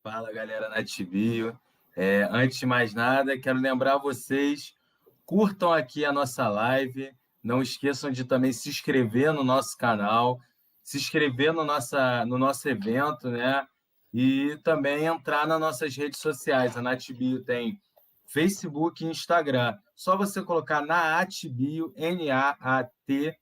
Fala, galera NatBio. Antes de mais nada, quero lembrar vocês, curtam aqui a nossa live, não esqueçam de também se inscrever no nosso canal, se inscrever no nosso evento, né? E também entrar nas nossas redes sociais. A NatBio tem Facebook e Instagram. Só você colocar na Atbio, NAATBIO,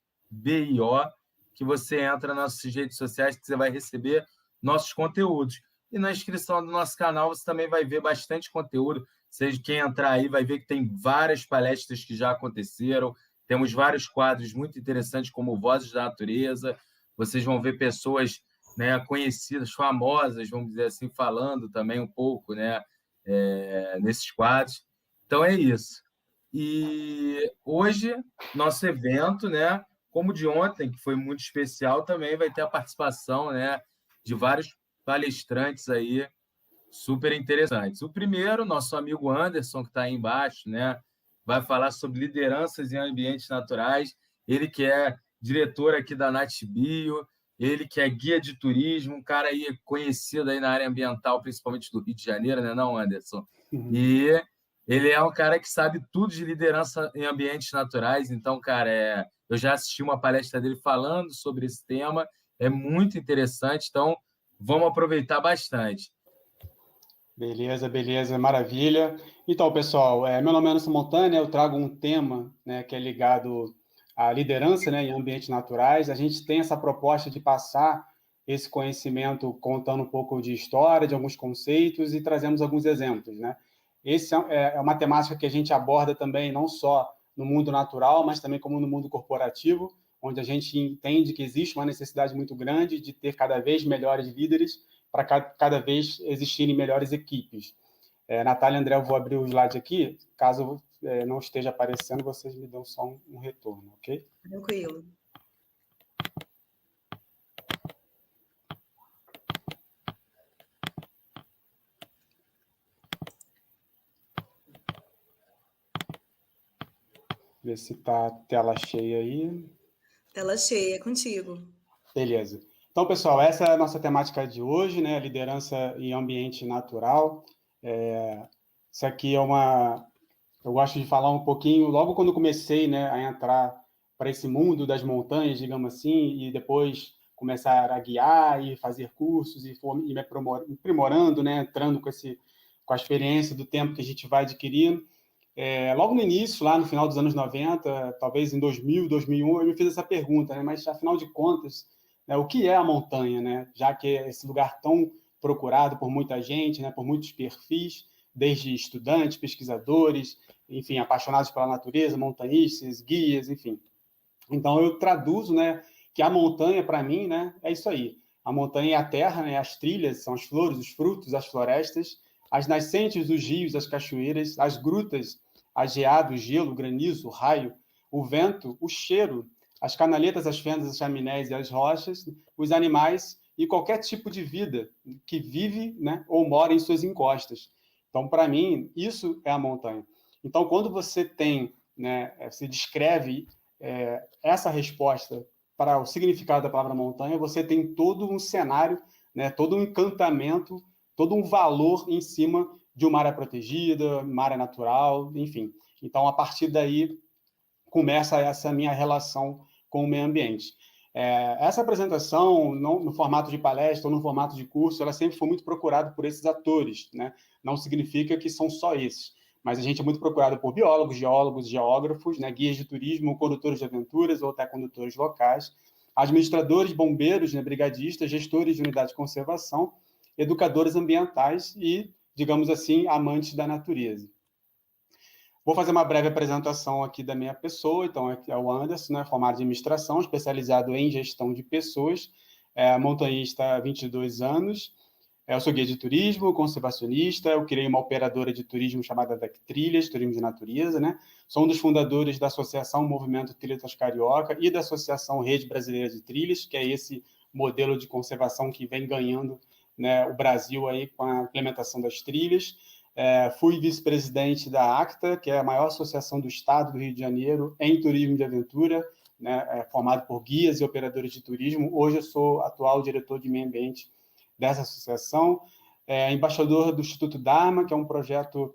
que você entra nas nossas redes sociais, que você vai receber nossos conteúdos. E na inscrição do nosso canal você também vai ver bastante conteúdo. Seja quem entrar aí vai ver que tem várias palestras que já aconteceram. Temos vários quadros muito interessantes, como Vozes da Natureza. Vocês vão ver pessoas, né, conhecidas, famosas, vamos dizer assim, falando também um pouco, né, nesses quadros. Então é isso. E hoje, nosso evento, né, como o de ontem, que foi muito especial, também vai ter a participação, né, de vários palestrantes aí super interessantes. O primeiro, nosso amigo Anderson, que está aí embaixo, né, vai falar sobre lideranças em ambientes naturais. Ele que é diretor aqui da NatBio, ele que é guia de turismo, um cara aí conhecido aí na área ambiental, principalmente do Rio de Janeiro, né, não, Anderson? E ele é um cara que sabe tudo de liderança em ambientes naturais. Então, cara, eu já assisti uma palestra dele falando sobre esse tema, é muito interessante. Então, vamos aproveitar bastante. Beleza, beleza, maravilha. Então, pessoal, meu nome é Anderson Montanha, eu trago um tema, né, que é ligado à liderança, né, em ambientes naturais. A gente tem essa proposta de passar esse conhecimento contando um pouco de história, de alguns conceitos e trazemos alguns exemplos, né? Esse é uma temática que a gente aborda também não só no mundo natural, mas também como no mundo corporativo, onde a gente entende que existe uma necessidade muito grande de ter cada vez melhores líderes para cada vez existirem melhores equipes. Natália e André, eu vou abrir o slide aqui. Caso não esteja aparecendo, vocês me dão só um retorno, ok? Tranquilo. Ver se está tela cheia aí. Tela cheia, contigo. Beleza. Então, pessoal, essa é a nossa temática de hoje, né? Liderança em ambiente natural. Isso aqui é uma... Eu gosto de falar um pouquinho, logo quando comecei, né, a entrar para esse mundo das montanhas, digamos assim, e depois começar a guiar e fazer cursos e me aprimorando, né, entrando com a experiência do tempo que a gente vai adquirindo. Logo no início, lá no final dos anos 90, talvez em 2000, 2001, eu me fiz essa pergunta, né, mas afinal de contas, né, o que é a montanha, né, já que é esse lugar tão procurado por muita gente, né, por muitos perfis, desde estudantes, pesquisadores, enfim, apaixonados pela natureza, montanhistas, guias, enfim. Então, eu traduzo, né, que a montanha, para mim, né, é isso aí. A montanha é a terra, né, as trilhas são as flores, os frutos, as florestas, as nascentes dos rios, as cachoeiras, as grutas, a geada, o gelo, o granizo, o raio, o vento, o cheiro, as canaletas, as fendas, as chaminés e as rochas, os animais e qualquer tipo de vida que vive, né, ou mora em suas encostas. Então, para mim, isso é a montanha. Então, quando você tem, né, se descreve essa resposta para o significado da palavra montanha, você tem todo um cenário, né, todo um encantamento, todo um valor em cima de uma área protegida, uma área natural, enfim. Então, a partir daí, começa essa minha relação com o meio ambiente. Essa apresentação, no formato de palestra ou no formato de curso, ela sempre foi muito procurada por esses atores, né? Não significa que são só esses, mas a gente é muito procurado por biólogos, geólogos, geógrafos, né? Guias de turismo, condutores de aventuras ou até condutores locais, administradores, bombeiros, né? Brigadistas, gestores de unidade de conservação, educadores ambientais e, digamos assim, amantes da natureza. Vou fazer uma breve apresentação aqui da minha pessoa. Então, aqui é o Anderson, né, formado em administração, especializado em gestão de pessoas, montanhista há 22 anos. Eu sou guia de turismo, conservacionista, eu criei uma operadora de turismo chamada DEC Trilhas, Turismo de Natureza, né? Sou um dos fundadores da Associação Movimento Trilhas Carioca e da Associação Rede Brasileira de Trilhas, que é esse modelo de conservação que vem ganhando, né, o Brasil aí com a implementação das trilhas. Fui vice-presidente da ACTA, que é a maior associação do estado do Rio de Janeiro em turismo de aventura, né, formado por guias e operadores de turismo. Hoje eu sou atual diretor de meio ambiente dessa associação. embaixador do Instituto Dharma, que é um projeto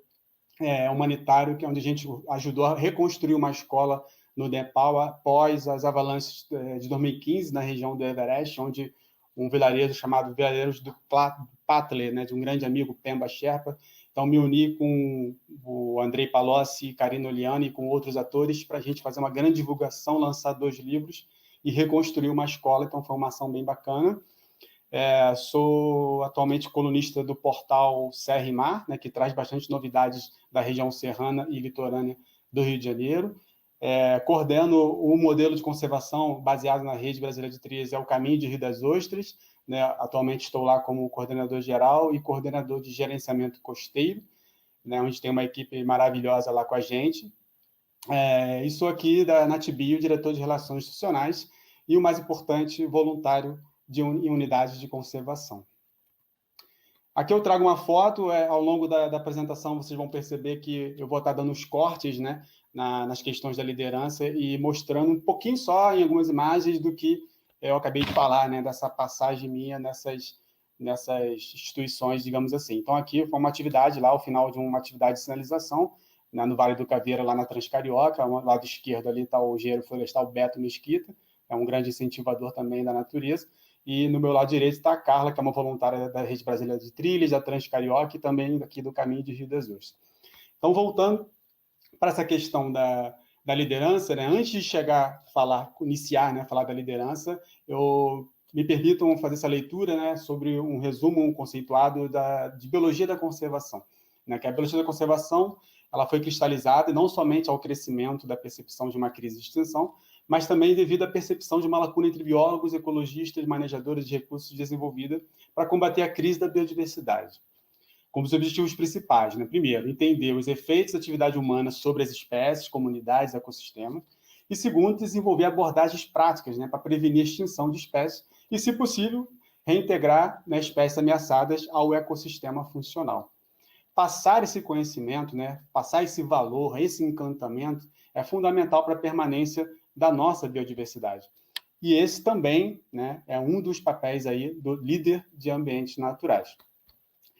humanitário, que é onde a gente ajudou a reconstruir uma escola no Nepal após as avalanches de 2015 na região do Everest, onde um vilarejo chamado Vilarejo do Patle, né, de um grande amigo, Pemba Sherpa. Então, me uni com o Andrei Palocci, Karina Oliani e com outros atores para a gente fazer uma grande divulgação, lançar 2 livros e reconstruir uma escola. Então, foi uma ação bem bacana. Sou atualmente colunista do portal Serra e Mar, né, que traz bastante novidades da região serrana e litorânea do Rio de Janeiro. Coordeno o modelo de conservação baseado na Rede Brasileira de Trilhas, é o Caminho de Rio das Ostras. Né? Atualmente estou lá como coordenador geral e coordenador de gerenciamento costeiro, né, onde tem uma equipe maravilhosa lá com a gente. E sou aqui da Natbio, diretor de Relações Institucionais, e o mais importante, voluntário em unidades de conservação. Aqui eu trago uma foto, ao longo da apresentação vocês vão perceber que eu vou estar dando os cortes, né, nas questões da liderança e mostrando um pouquinho só em algumas imagens do que eu acabei de falar, né, dessa passagem minha nessas instituições, digamos assim. Então, aqui foi uma atividade lá, ao final de uma atividade de sinalização, né, no Vale do Caveira, lá na Transcarioca, ao lado esquerdo ali está o engenheiro florestal Beto Mesquita, é um grande incentivador também da natureza, e no meu lado direito está a Carla, que é uma voluntária da Rede Brasileira de Trilhas, da Transcarioca e também aqui do Caminho de Rio das Ostras. Então, voltando para essa questão da liderança, né, antes de iniciar, né, falar da liderança, me permitam fazer essa leitura, né, sobre um resumo conceituado de biologia da conservação, né, que a biologia da conservação ela foi cristalizada não somente ao crescimento da percepção de uma crise de extinção, mas também devido à percepção de uma lacuna entre biólogos, ecologistas, manejadores de recursos desenvolvida para combater a crise da biodiversidade. Como os objetivos principais, né? Primeiro, entender os efeitos da atividade humana sobre as espécies, comunidades, ecossistemas. E segundo, desenvolver abordagens práticas, né, para prevenir a extinção de espécies e, se possível, reintegrar, né, espécies ameaçadas ao ecossistema funcional. Passar esse conhecimento, né, passar esse valor, esse encantamento, é fundamental para a permanência da nossa biodiversidade. E esse também, né, é um dos papéis aí do líder de ambientes naturais.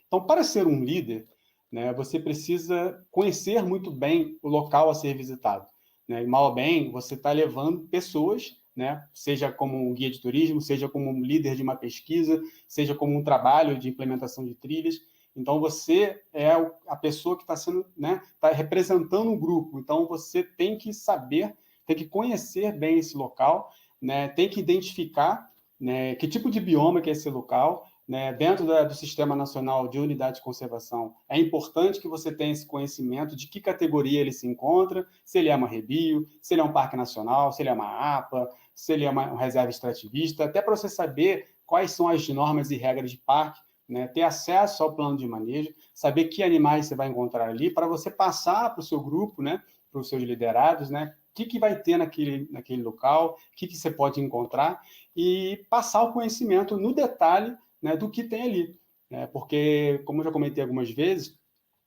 Então, para ser um líder, né, você precisa conhecer muito bem o local a ser visitado. Né? E, mal ou bem, você está levando pessoas, né, seja como um guia de turismo, seja como um líder de uma pesquisa, seja como um trabalho de implementação de trilhas. Então, você é a pessoa que está sendo, né, está representando um grupo. Então, você tem que saber, tem que conhecer bem esse local, né, tem que identificar, né, que tipo de bioma que é esse local, né, dentro do Sistema Nacional de Unidade de Conservação. É importante que você tenha esse conhecimento de que categoria ele se encontra, se ele é uma rebio, se ele é um parque nacional, se ele é uma APA, se ele é uma reserva extrativista, até para você saber quais são as normas e regras de parque, né, ter acesso ao plano de manejo, saber que animais você vai encontrar ali, para você passar para o seu grupo, né, para os seus liderados, né, o que vai ter naquele local, o que você pode encontrar, e passar o conhecimento no detalhe, né, do que tem ali. Né, porque, como eu já comentei algumas vezes,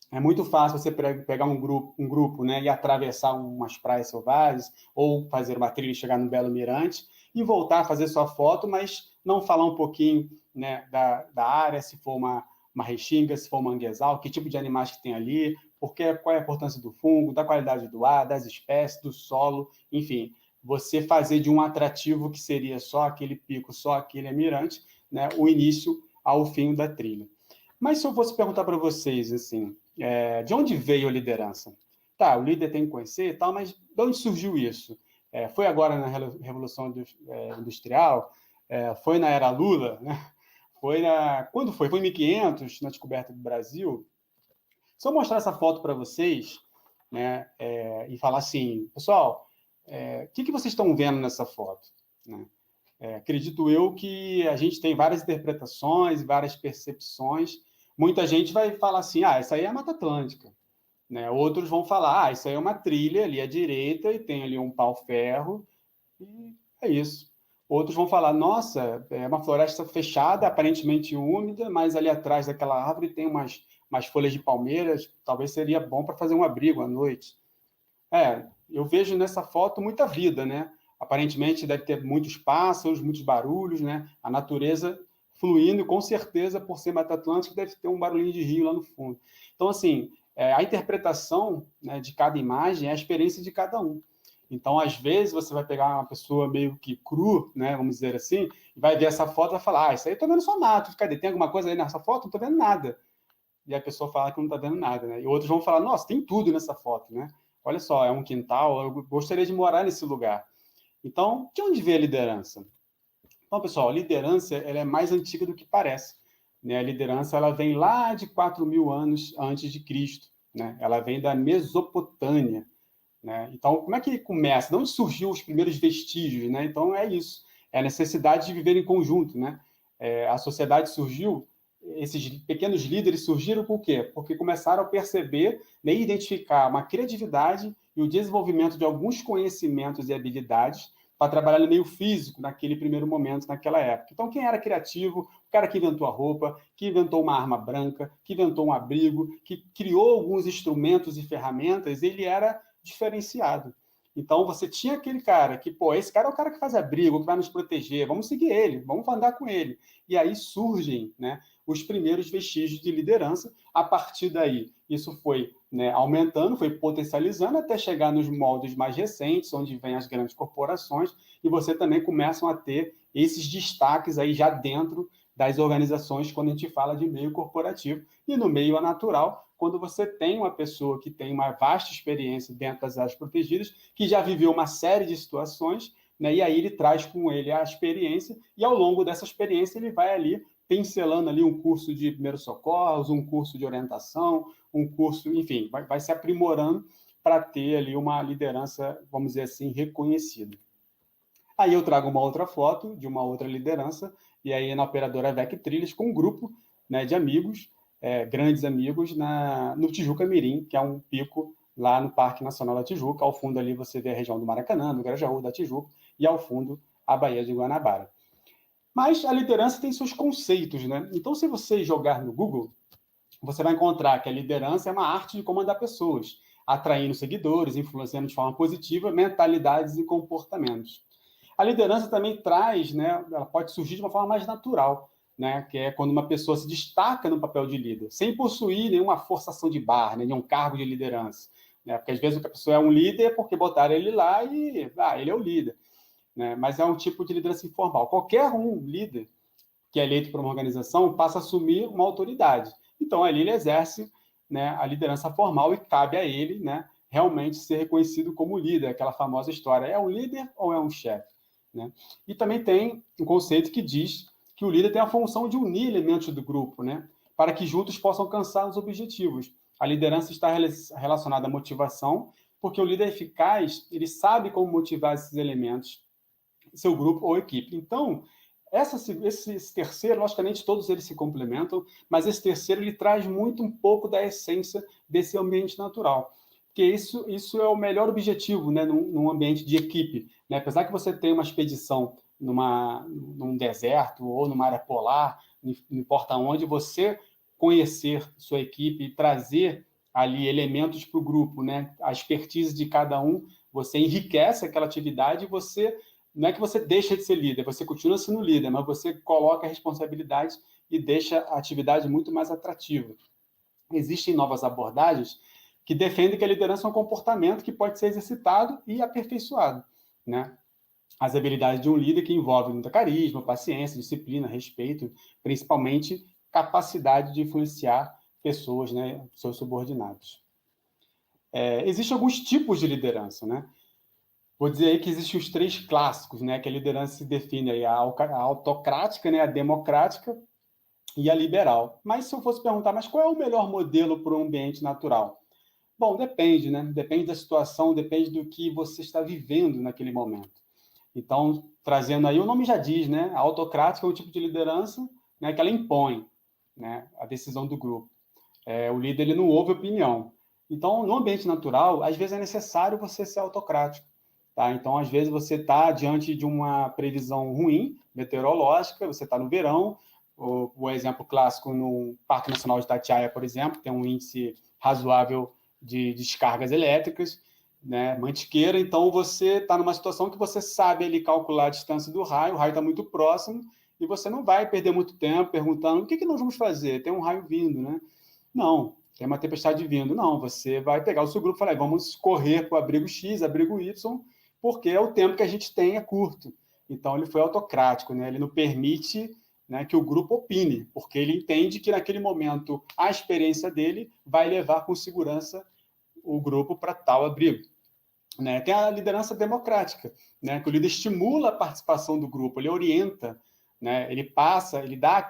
é muito fácil você pegar um grupo, né, e atravessar umas praias selvagens, ou fazer uma trilha e chegar no Belo Mirante, e voltar a fazer sua foto, mas não falar um pouquinho, né, da área, se for uma restinga, se for um manguezal, que tipo de animais que tem ali, qual é a importância do fungo, da qualidade do ar, das espécies, do solo, enfim, você fazer de um atrativo que seria só aquele pico, só aquele mirante, né, o início ao fim da trilha. Mas se eu fosse perguntar para vocês, assim, de onde veio a liderança? Tá, o líder tem que conhecer e tal, mas de onde surgiu isso? Foi agora na Revolução Industrial? Foi na era Lula? Né? Quando foi? Foi em 1500, na descoberta do Brasil? Se eu mostrar essa foto para vocês, né, e falar assim, pessoal, o que vocês estão vendo nessa foto? Né? Acredito eu que a gente tem várias interpretações, várias percepções. Muita gente vai falar assim, essa aí é a Mata Atlântica. Né? Outros vão falar, isso aí é uma trilha ali à direita e tem ali um pau-ferro, e é isso. Outros vão falar, nossa, é uma floresta fechada, aparentemente úmida, mas ali atrás daquela árvore tem umas folhas de palmeiras, talvez seria bom para fazer um abrigo à noite. Eu vejo nessa foto muita vida, né? Aparentemente deve ter muitos pássaros, muitos barulhos, né? A natureza fluindo, e com certeza, por ser Mata Atlântica, deve ter um barulhinho de rio lá no fundo. Então, assim, a interpretação, né, de cada imagem é a experiência de cada um. Então, às vezes, você vai pegar uma pessoa meio que cru, né, vamos dizer assim, e vai ver essa foto e vai falar, isso aí eu tô vendo só mato, cadê? Tem alguma coisa aí nessa foto? Não tô vendo nada. E a pessoa fala que não tá vendo nada, né? E outros vão falar, nossa, tem tudo nessa foto, né? Olha só, é um quintal, eu gostaria de morar nesse lugar. Então, de onde vem a liderança? Então, pessoal, a liderança ela é mais antiga do que parece, né? A liderança ela vem lá de 4.000 anos antes de Cristo, né? Ela vem da Mesopotâmia, né? Então, como é que começa? De onde surgiu os primeiros vestígios, né? Então, é isso. É a necessidade de viver em conjunto, né? A sociedade surgiu, esses pequenos líderes surgiram por quê? Porque começaram a perceber, né, e identificar uma criatividade e o desenvolvimento de alguns conhecimentos e habilidades para trabalhar no meio físico naquele primeiro momento, naquela época. Então, quem era criativo, o cara que inventou a roupa, que inventou uma arma branca, que inventou um abrigo, que criou alguns instrumentos e ferramentas, ele era diferenciado. Então, você tinha aquele cara que, pô, esse cara é o cara que faz abrigo, que vai nos proteger, vamos seguir ele, vamos andar com ele. E aí surgem, né, os primeiros vestígios de liderança. A partir daí, isso foi, né, aumentando, foi potencializando até chegar nos moldes mais recentes, onde vem as grandes corporações, e você também começam a ter esses destaques aí já dentro das organizações quando a gente fala de meio corporativo. E no meio natural, quando você tem uma pessoa que tem uma vasta experiência dentro das áreas protegidas, que já viveu uma série de situações, né, e aí ele traz com ele a experiência, e ao longo dessa experiência ele vai ali pincelando ali um curso de primeiros socorros, um curso de orientação, um curso, enfim, vai se aprimorando para ter ali uma liderança, vamos dizer assim, reconhecida. Aí eu trago uma outra foto de uma outra liderança, e aí na operadora VEC Trilhas, com um grupo, né, de amigos, grandes amigos, no Tijuca Mirim, que é um pico lá no Parque Nacional da Tijuca. Ao fundo ali você vê a região do Maracanã, do Grajaú, da Tijuca, e ao fundo a Baía de Guanabara. Mas a liderança tem seus conceitos, né? Então, se você jogar no Google, você vai encontrar que a liderança é uma arte de comandar pessoas, atraindo seguidores, influenciando de forma positiva mentalidades e comportamentos. A liderança também traz, né, ela pode surgir de uma forma mais natural, né, que é quando uma pessoa se destaca no papel de líder, sem possuir nenhuma forçação de barra, né, nenhum cargo de liderança. Né, porque às vezes a pessoa é um líder porque botaram ele lá e ele é o líder. Né, mas é um tipo de liderança informal. Qualquer um líder que é eleito por uma organização passa a assumir uma autoridade. Então, ali ele exerce, né, a liderança formal e cabe a ele, né, realmente ser reconhecido como líder, aquela famosa história, é um líder ou é um chefe? Né? E também tem um conceito que diz que o líder tem a função de unir elementos do grupo, né, para que juntos possam alcançar os objetivos. A liderança está relacionada à motivação, porque o líder eficaz, ele sabe como motivar esses elementos, seu grupo ou equipe. Então, esse terceiro, logicamente, todos eles se complementam, mas esse terceiro ele traz muito um pouco da essência desse ambiente natural. Porque isso é o melhor objetivo, né, num ambiente de equipe. Né? Apesar que você tenha uma expedição num deserto ou numa área polar, não importa onde, você conhecer sua equipe e trazer ali elementos para o grupo, né? A expertise de cada um, você enriquece aquela atividade e você não é que você deixa de ser líder, você continua sendo líder, mas você coloca a responsabilidade e deixa a atividade muito mais atrativa. Existem novas abordagens que defendem que a liderança é um comportamento que pode ser exercitado e aperfeiçoado, né? As habilidades de um líder que envolvem muita carisma, paciência, disciplina, respeito, principalmente capacidade de influenciar pessoas, né, seus subordinados. Existem alguns tipos de liderança, né? Vou dizer aí que existem os 3 clássicos, né? Que a liderança se define aí a autocrática, né? A democrática e a liberal. Mas se eu fosse perguntar, mas qual é o melhor modelo para um ambiente natural? Bom, depende, né? Depende da situação, depende do que você está vivendo naquele momento. Então, trazendo aí, o nome já diz, né? A autocrática é um tipo de liderança, né, que ela impõe, né, a decisão do grupo. O líder ele não ouve opinião. Então, no ambiente natural, às vezes é necessário você ser autocrático. Tá? Então, às vezes, você está diante de uma previsão ruim, meteorológica, você está no verão, o exemplo clássico no Parque Nacional de Itatiaia, por exemplo, tem um índice razoável de descargas elétricas, né, mantiqueira, então você está numa situação que você sabe ali calcular a distância do raio, o raio está muito próximo, e você não vai perder muito tempo perguntando o que nós vamos fazer? Tem um raio vindo, né? Não, tem uma tempestade vindo. Não, você vai pegar o seu grupo e falar, vamos correr para o abrigo X, abrigo Y, porque é o tempo que a gente tem é curto. Então, ele foi autocrático, né? Ele não permite, né, que o grupo opine, porque ele entende que, naquele momento, a experiência dele vai levar com segurança o grupo para tal abrigo. Né? Tem a liderança democrática, né? Que o líder estimula a participação do grupo, ele orienta, né? Ele passa, ele dá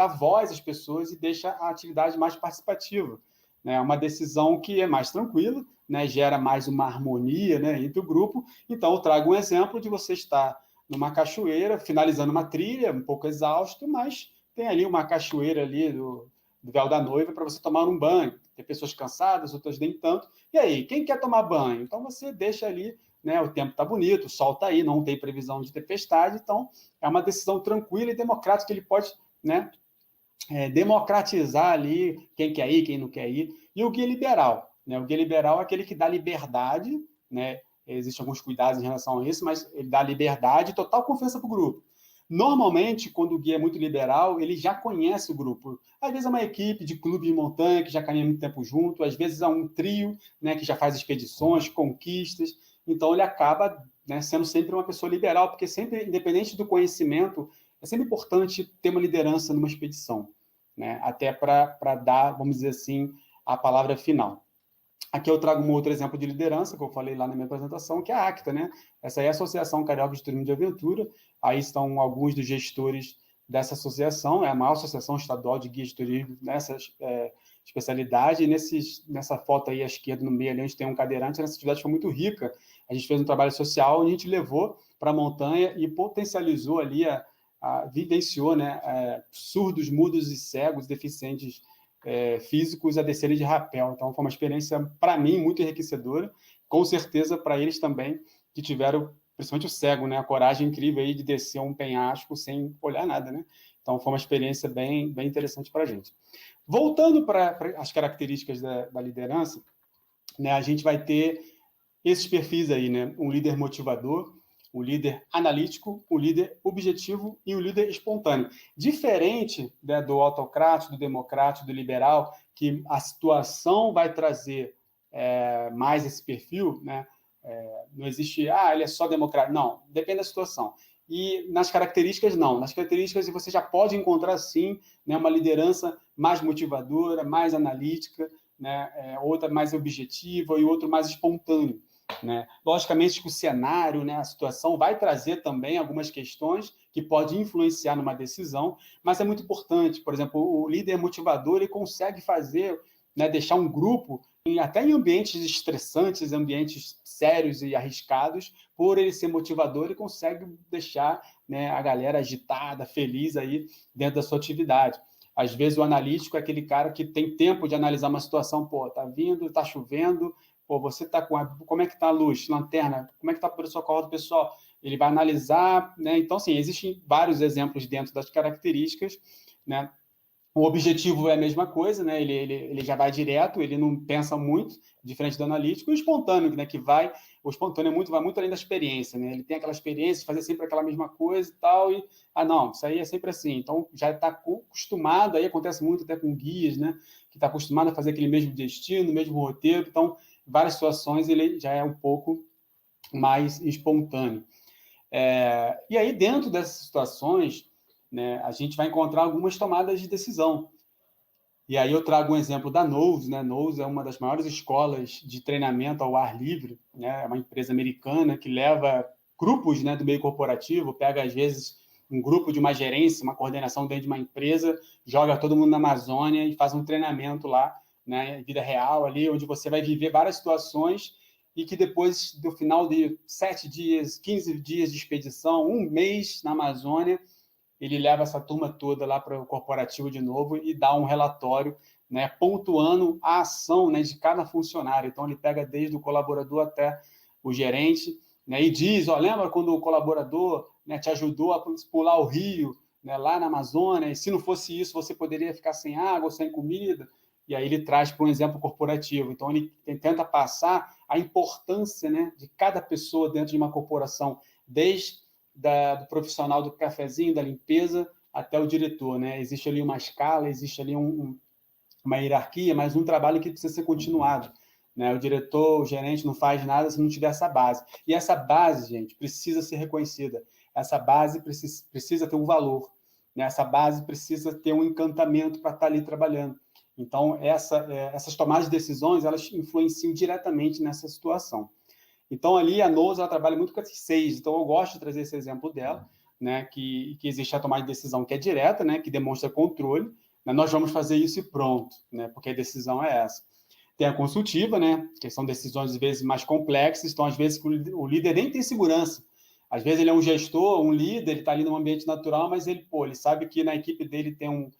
voz às pessoas e deixa a atividade mais participativa. Né? É uma decisão que é mais tranquila, né? Gera mais uma harmonia, né, entre o grupo. Então, eu trago um exemplo de você estar numa cachoeira, finalizando uma trilha, um pouco exausto, mas tem ali uma cachoeira ali do véu da noiva para você tomar um banho. Tem pessoas cansadas, outras nem tanto. E aí, quem quer tomar banho? Então, você deixa ali, né, o tempo está bonito, o sol está aí, não tem previsão de tempestade, então é uma decisão tranquila e democrática que ele pode, né, democratizar ali quem quer ir, quem não quer ir. E o guia liberal, né? O guia liberal é aquele que dá liberdade, né? Existem alguns cuidados em relação a isso, mas ele dá liberdade e total confiança para o grupo. Normalmente, quando o guia é muito liberal, ele já conhece o grupo. Às vezes é uma equipe de clube de montanha que já caminha muito tempo junto, às vezes é um trio, né, que já faz expedições, conquistas. Então, ele acaba, né, sendo sempre uma pessoa liberal, porque sempre, independente do conhecimento, é sempre importante ter uma liderança numa expedição, né, até para dar, vamos dizer assim, a palavra final. Aqui eu trago um outro exemplo de liderança, que eu falei lá na minha apresentação, que é a ACTA, né? Essa aí é a Associação Carioca de Turismo de Aventura. Aí estão alguns dos gestores dessa associação, é a maior associação estadual de guias de turismo nessa especialidade. E nessa foto aí à esquerda, no meio ali, onde tem um cadeirante, essa atividade foi muito rica. A gente fez um trabalho social e a gente levou para a montanha e potencializou ali, vivenciou, né, surdos, mudos e cegos, deficientes físicos a descerem de rapel. Então, foi uma experiência, para mim, muito enriquecedora. Com certeza, para eles também, que tiveram, principalmente o cego, né, a coragem incrível aí de descer um penhasco sem olhar nada, né? Então, foi uma experiência bem, bem interessante para a gente. Voltando para as características da liderança, né, a gente vai ter esses perfis aí, né? Um líder motivador, o líder analítico, o líder objetivo e o líder espontâneo. Diferente, né, do autocrático, do democrático, do liberal, que a situação vai trazer mais esse perfil, né? Não existe, ele é só democrático. Não, depende da situação. E nas características, não. Nas características você já pode encontrar, sim, né, uma liderança mais motivadora, mais analítica, né, outra mais objetiva e outro mais espontâneo. Né? Logicamente que o cenário, né, a situação vai trazer também algumas questões que podem influenciar numa decisão, mas é muito importante. Por exemplo, o líder motivador ele consegue fazer, né, deixar um grupo, até em ambientes estressantes, ambientes sérios e arriscados, por ele ser motivador, ele consegue deixar, né, a galera agitada, feliz aí dentro da sua atividade. Às vezes o analítico é aquele cara que tem tempo de analisar uma situação, tá vindo, tá chovendo, você está com como é que está a luz, lanterna, como é que está o socorro do pessoal? Ele vai analisar, né? Então, assim, existem vários exemplos dentro das características, né? O objetivo é a mesma coisa, né? Ele já vai direto, ele não pensa muito, diferente do analítico. E o espontâneo, né? O espontâneo vai muito além da experiência, né? Ele tem aquela experiência de fazer sempre aquela mesma coisa e tal, e, não, isso aí é sempre assim. Então, já está acostumado, aí acontece muito até com guias, né? Que está acostumado a fazer aquele mesmo destino, mesmo roteiro, então, várias situações ele já é um pouco mais espontâneo. E aí, dentro dessas situações, né, a gente vai encontrar algumas tomadas de decisão. E aí eu trago um exemplo da Knowles, né? Knowles é uma das maiores escolas de treinamento ao ar livre, né? É uma empresa americana que leva grupos, né, do meio corporativo, pega, às vezes, um grupo de uma gerência, uma coordenação dentro de uma empresa, joga todo mundo na Amazônia e faz um treinamento lá, né, vida real ali, onde você vai viver várias situações e que depois, do final de 7 dias, 15 dias de expedição, um mês na Amazônia, ele leva essa turma toda lá para o corporativo de novo e dá um relatório, né, pontuando a ação, né, de cada funcionário. Então, ele pega desde o colaborador até o gerente, né, e diz, lembra quando o colaborador, né, te ajudou a pular o rio, né, lá na Amazônia, e se não fosse isso, você poderia ficar sem água, sem comida? E aí ele traz para um exemplo corporativo. Então, ele tenta passar a importância, né, de cada pessoa dentro de uma corporação, desde do profissional do cafezinho, da limpeza, até o diretor, né? Existe ali uma escala, existe ali uma hierarquia, mas um trabalho que precisa ser continuado, né? O diretor, o gerente não faz nada se não tiver essa base. E essa base, gente, precisa ser reconhecida. Essa base precisa ter um valor, né? Essa base precisa ter um encantamento para estar ali trabalhando. Então, essas tomadas de decisões, elas influenciam diretamente nessa situação. Então, ali, a Nous, ela trabalha muito com esses 6. Então, eu gosto de trazer esse exemplo dela, né? Que existe a tomada de decisão que é direta, né? Que demonstra controle. Né? Nós vamos fazer isso e pronto, né? Porque a decisão é essa. Tem a consultiva, né? Que são decisões, às vezes, mais complexas. Então, às vezes, o líder nem tem segurança. Às vezes, ele é um gestor, um líder, ele está ali num ambiente natural, mas ele sabe que na equipe dele tem um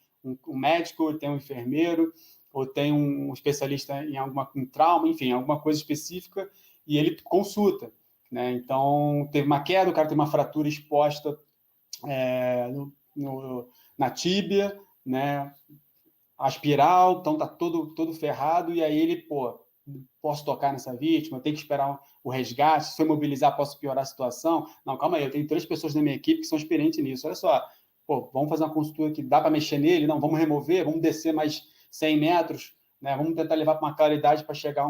médico, tem um enfermeiro, ou tem um especialista em trauma, enfim, alguma coisa específica, e ele consulta, né? Então, teve uma queda, o cara tem uma fratura exposta na tíbia, né? A espiral, então tá todo ferrado, e aí ele, posso tocar nessa vítima, eu tenho que esperar o resgate, se eu mobilizar, posso piorar a situação. Não, calma aí, eu tenho 3 pessoas na minha equipe que são experientes nisso, olha só, vamos fazer uma consulta que dá para mexer nele, não, vamos remover, vamos descer mais 100 metros, né? Vamos tentar levar para uma claridade para chegar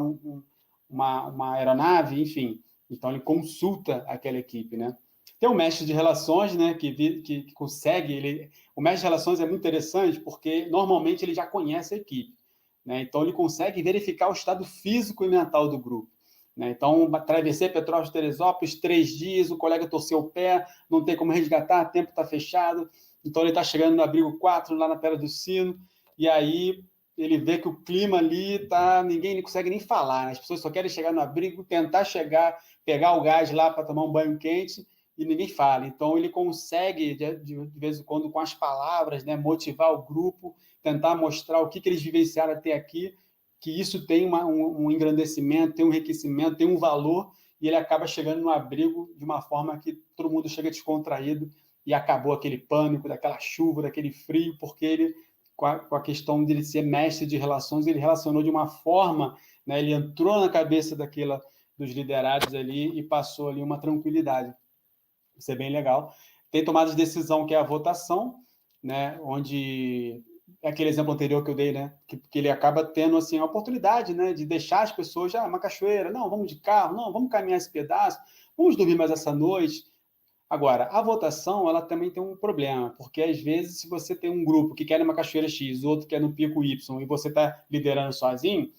uma aeronave, enfim. Então, ele consulta aquela equipe, né? Tem o mestre de relações, né, que consegue... O mestre de relações é muito interessante porque, normalmente, ele já conhece a equipe, né? Então, ele consegue verificar o estado físico e mental do grupo, né? Então, atravessei Petrópolis, Teresópolis, 3 dias, o colega torceu o pé, não tem como resgatar, o tempo está fechado. Então, ele está chegando no abrigo 4, lá na Pedra do Sino, e aí ele vê que o clima ali ninguém consegue nem falar, né? As pessoas só querem chegar no abrigo, tentar chegar, pegar o gás lá para tomar um banho quente, e ninguém fala. Então, ele consegue, de vez em quando, com as palavras, né, motivar o grupo, tentar mostrar o que eles vivenciaram até aqui, que isso tem um engrandecimento, tem um enriquecimento, tem um valor, e ele acaba chegando no abrigo de uma forma que todo mundo chega descontraído, e acabou aquele pânico, daquela chuva, daquele frio, porque ele, com a questão de ele ser mestre de relações, ele relacionou de uma forma, né, ele entrou na cabeça dos liderados ali e passou ali uma tranquilidade. Isso é bem legal. Tem tomada de decisão, que é a votação, né, onde é aquele exemplo anterior que eu dei, né, que ele acaba tendo assim, a oportunidade, né, de deixar as pessoas, uma cachoeira, não, vamos de carro, não, vamos caminhar esse pedaço, vamos dormir mais essa noite. Agora, a votação, ela também tem um problema, porque às vezes, se você tem um grupo que quer uma cachoeira X, outro quer no pico Y, e você está liderando sozinho,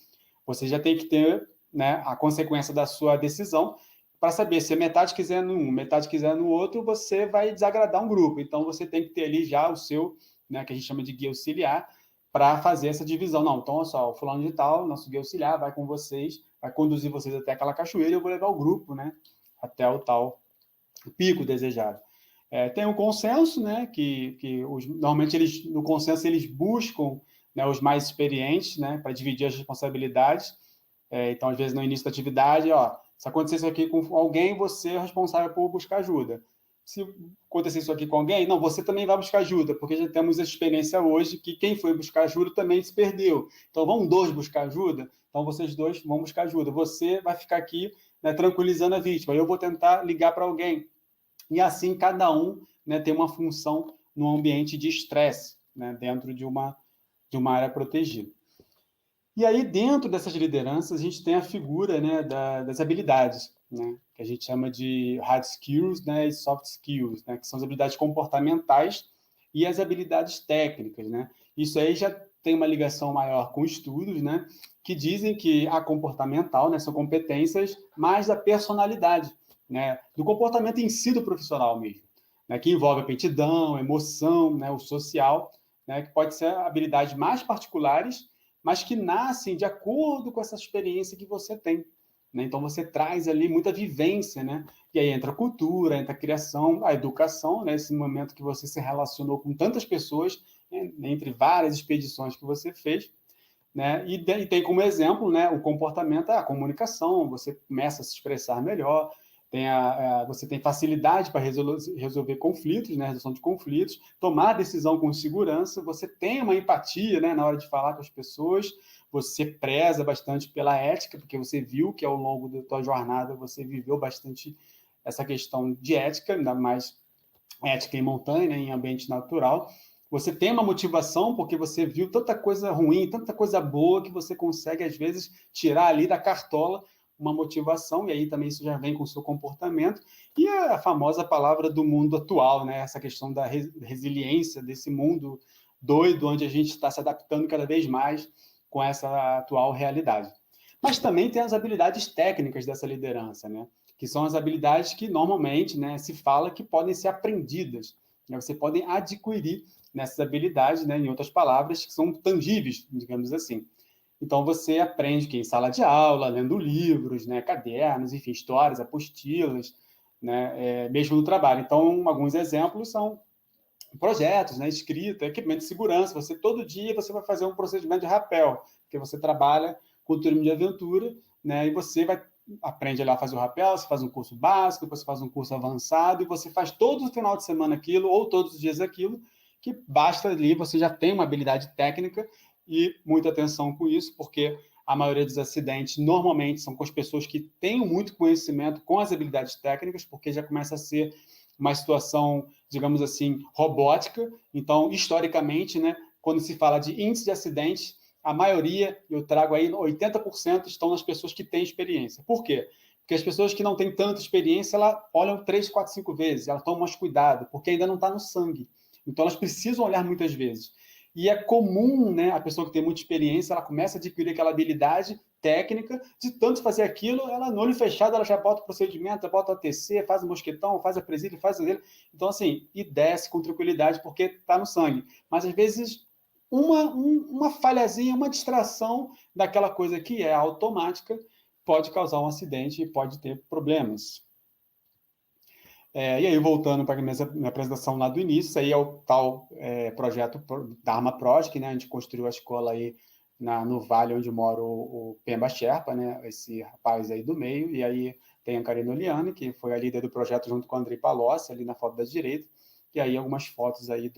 você já tem que ter, né, a consequência da sua decisão, para saber se a metade quiser num, metade quiser no outro, você vai desagradar um grupo. Então, você tem que ter ali já o seu, né, que a gente chama de guia auxiliar, para fazer essa divisão. Não, então, olha só, o fulano de tal, nosso guia auxiliar, vai com vocês, vai conduzir vocês até aquela cachoeira e eu vou levar o grupo, né, até o tal pico desejado. Tem um consenso, né, que normalmente no consenso eles buscam, né, os mais experientes, né, para dividir as responsabilidades. Então, às vezes, no início da atividade, se acontecer isso aqui com alguém, você é responsável por buscar ajuda. Se acontecer isso aqui com alguém, não, você também vai buscar ajuda, porque já temos a experiência hoje que quem foi buscar ajuda também se perdeu. Então, vamos 2 buscar ajuda? Então, vocês 2 vão buscar ajuda. Você vai ficar aqui, né, tranquilizando a vítima. Eu vou tentar ligar para alguém. E assim, cada um, né, tem uma função no ambiente de estresse, né, dentro de uma área protegida. E aí, dentro dessas lideranças, a gente tem a figura, né, das habilidades, né, que a gente chama de hard skills, né, e soft skills, né, que são as habilidades comportamentais e as habilidades técnicas, né. Isso aí já tem uma ligação maior com estudos, né, que dizem que a comportamental, né, são competências mais da personalidade, né, do comportamento em si do profissional mesmo, né, que envolve aptidão, emoção, né, o social, né, que pode ser habilidades mais particulares, mas que nascem de acordo com essa experiência que você tem, né? Então, você traz ali muita vivência, né? E aí entra a cultura, entra a criação, a educação, né? Esse momento que você se relacionou com tantas pessoas, né? Entre várias expedições que você fez, né? E tem como exemplo, né, o comportamento, a comunicação, você começa a se expressar melhor, você tem facilidade para resolver conflitos, né, resolução de conflitos, tomar decisão com segurança, você tem uma empatia, né, na hora de falar com as pessoas, você preza bastante pela ética, porque você viu que ao longo da tua jornada você viveu bastante essa questão de ética, ainda mais ética em montanha, né, em ambiente natural. Você tem uma motivação porque você viu tanta coisa ruim, tanta coisa boa, que você consegue, às vezes, tirar ali da cartola uma motivação, e aí também isso já vem com o seu comportamento. E a famosa palavra do mundo atual, né? Essa questão da resiliência desse mundo doido, onde a gente está se adaptando cada vez mais com essa atual realidade. Mas também tem as habilidades técnicas dessa liderança, né? Que são as habilidades que normalmente, né, se fala que podem ser aprendidas, né? Você pode adquirir nessas habilidades, né, em outras palavras, que são tangíveis, digamos assim. Então, você aprende que em sala de aula, lendo livros, né, cadernos, enfim, histórias, apostilas, né, mesmo no trabalho. Então, alguns exemplos são projetos, né, escrita, equipamento de segurança. Você, todo dia, você vai fazer um procedimento de rapel, porque você trabalha com o turismo de aventura, né, e você aprende lá a fazer o rapel, você faz um curso básico, depois você faz um curso avançado, e você faz todo o final de semana aquilo, ou todos os dias aquilo, que basta ali, você já tem uma habilidade técnica, e muita atenção com isso, porque a maioria dos acidentes normalmente são com as pessoas que têm muito conhecimento com as habilidades técnicas, porque já começa a ser uma situação, digamos assim, robótica. Então, historicamente, né, quando se fala de índice de acidentes, a maioria, eu trago aí 80%, estão nas pessoas que têm experiência. Por quê? Porque as pessoas que não têm tanta experiência, elas olham 3, 4, 5 vezes, elas tomam mais cuidado, porque ainda não está no sangue. Então, elas precisam olhar muitas vezes. E é comum, né, a pessoa que tem muita experiência, ela começa a adquirir aquela habilidade técnica, de tanto fazer aquilo, ela no olho fechado, ela já bota o procedimento, já bota o ATC, faz o mosquetão, faz a presília, faz aquilo. Então, assim, e desce com tranquilidade, porque está no sangue. Mas, às vezes, uma falhazinha, uma distração daquela coisa que é automática, pode causar um acidente e pode ter problemas. E aí, voltando para a minha apresentação lá do início, isso aí é o tal projeto Dharma Project, né? A gente construiu a escola aí no vale onde mora o Pemba Sherpa, né? Esse rapaz aí do meio, e aí tem a Karina Oliane, que foi a líder do projeto junto com o Andrei Palocci, ali na foto da direita, e aí algumas fotos aí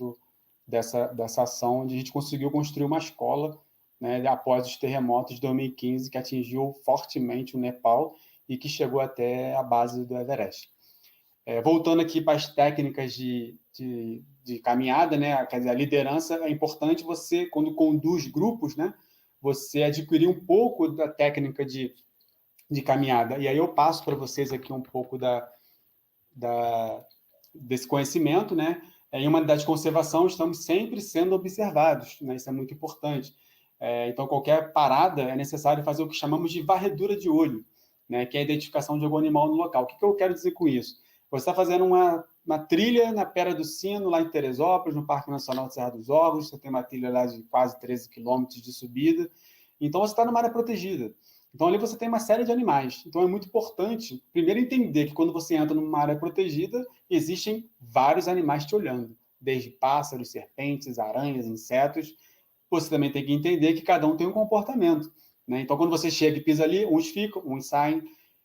dessa ação, onde a gente conseguiu construir uma escola, né, após os terremotos de 2015, que atingiu fortemente o Nepal e que chegou até a base do Everest. Voltando aqui para as técnicas de caminhada, né? Quer dizer, a liderança é importante você, quando conduz grupos, né? Você adquirir um pouco da técnica de caminhada. E aí eu passo para vocês aqui um pouco desse conhecimento, né? Em uma unidade de conservação, estamos sempre sendo observados, né? Isso é muito importante. Então, qualquer parada é necessário fazer o que chamamos de varredura de olho, né? Que é a identificação de algum animal no local. O que eu quero dizer com isso? Você está fazendo uma trilha na Pedra do Sino, lá em Teresópolis, no Parque Nacional de Serra dos Ovos. Você tem uma trilha lá de quase 13 quilômetros de subida. Então, você está numa área protegida. Então, ali você tem uma série de animais. Então, é muito importante, primeiro, entender que quando você entra numa área protegida, existem vários animais te olhando, desde pássaros, serpentes, aranhas, insetos. Você também tem que entender que cada um tem um comportamento, né? Então, quando você chega e pisa ali, uns ficam, uns saem.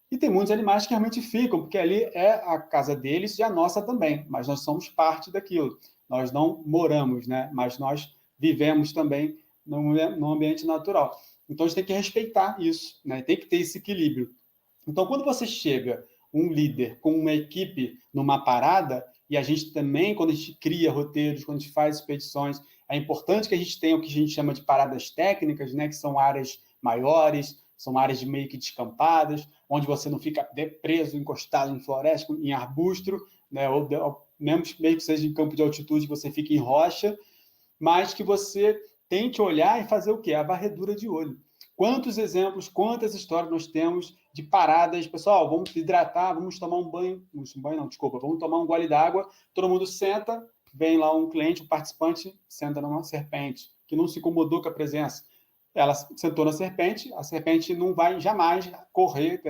E tem muitos animais que realmente ficam, porque ali é a casa deles e a nossa também, mas nós somos parte daquilo. Nós não moramos, né? Mas nós vivemos também no ambiente natural. Então, a gente tem que respeitar isso, né? Tem que ter esse equilíbrio. Então, quando você chega, um líder, com uma equipe numa parada, e a gente também, quando a gente cria roteiros, quando a gente faz expedições, é importante que a gente tenha o que a gente chama de paradas técnicas, né? Que são áreas maiores, são áreas de meio que descampadas, onde você não fica preso, encostado em floresta, em arbusto, né? Ou mesmo que seja em campo de altitude, você fica em rocha, mas que você tem que olhar e fazer o quê? A varredura de olho. Quantos exemplos, quantas histórias nós temos de paradas, pessoal, vamos hidratar, vamos tomar um banho, vamos tomar um gole d'água, todo mundo senta, vem lá um cliente, um participante, senta numa serpente, que não se incomodou com a presença. Ela sentou na serpente, a serpente não vai jamais correr,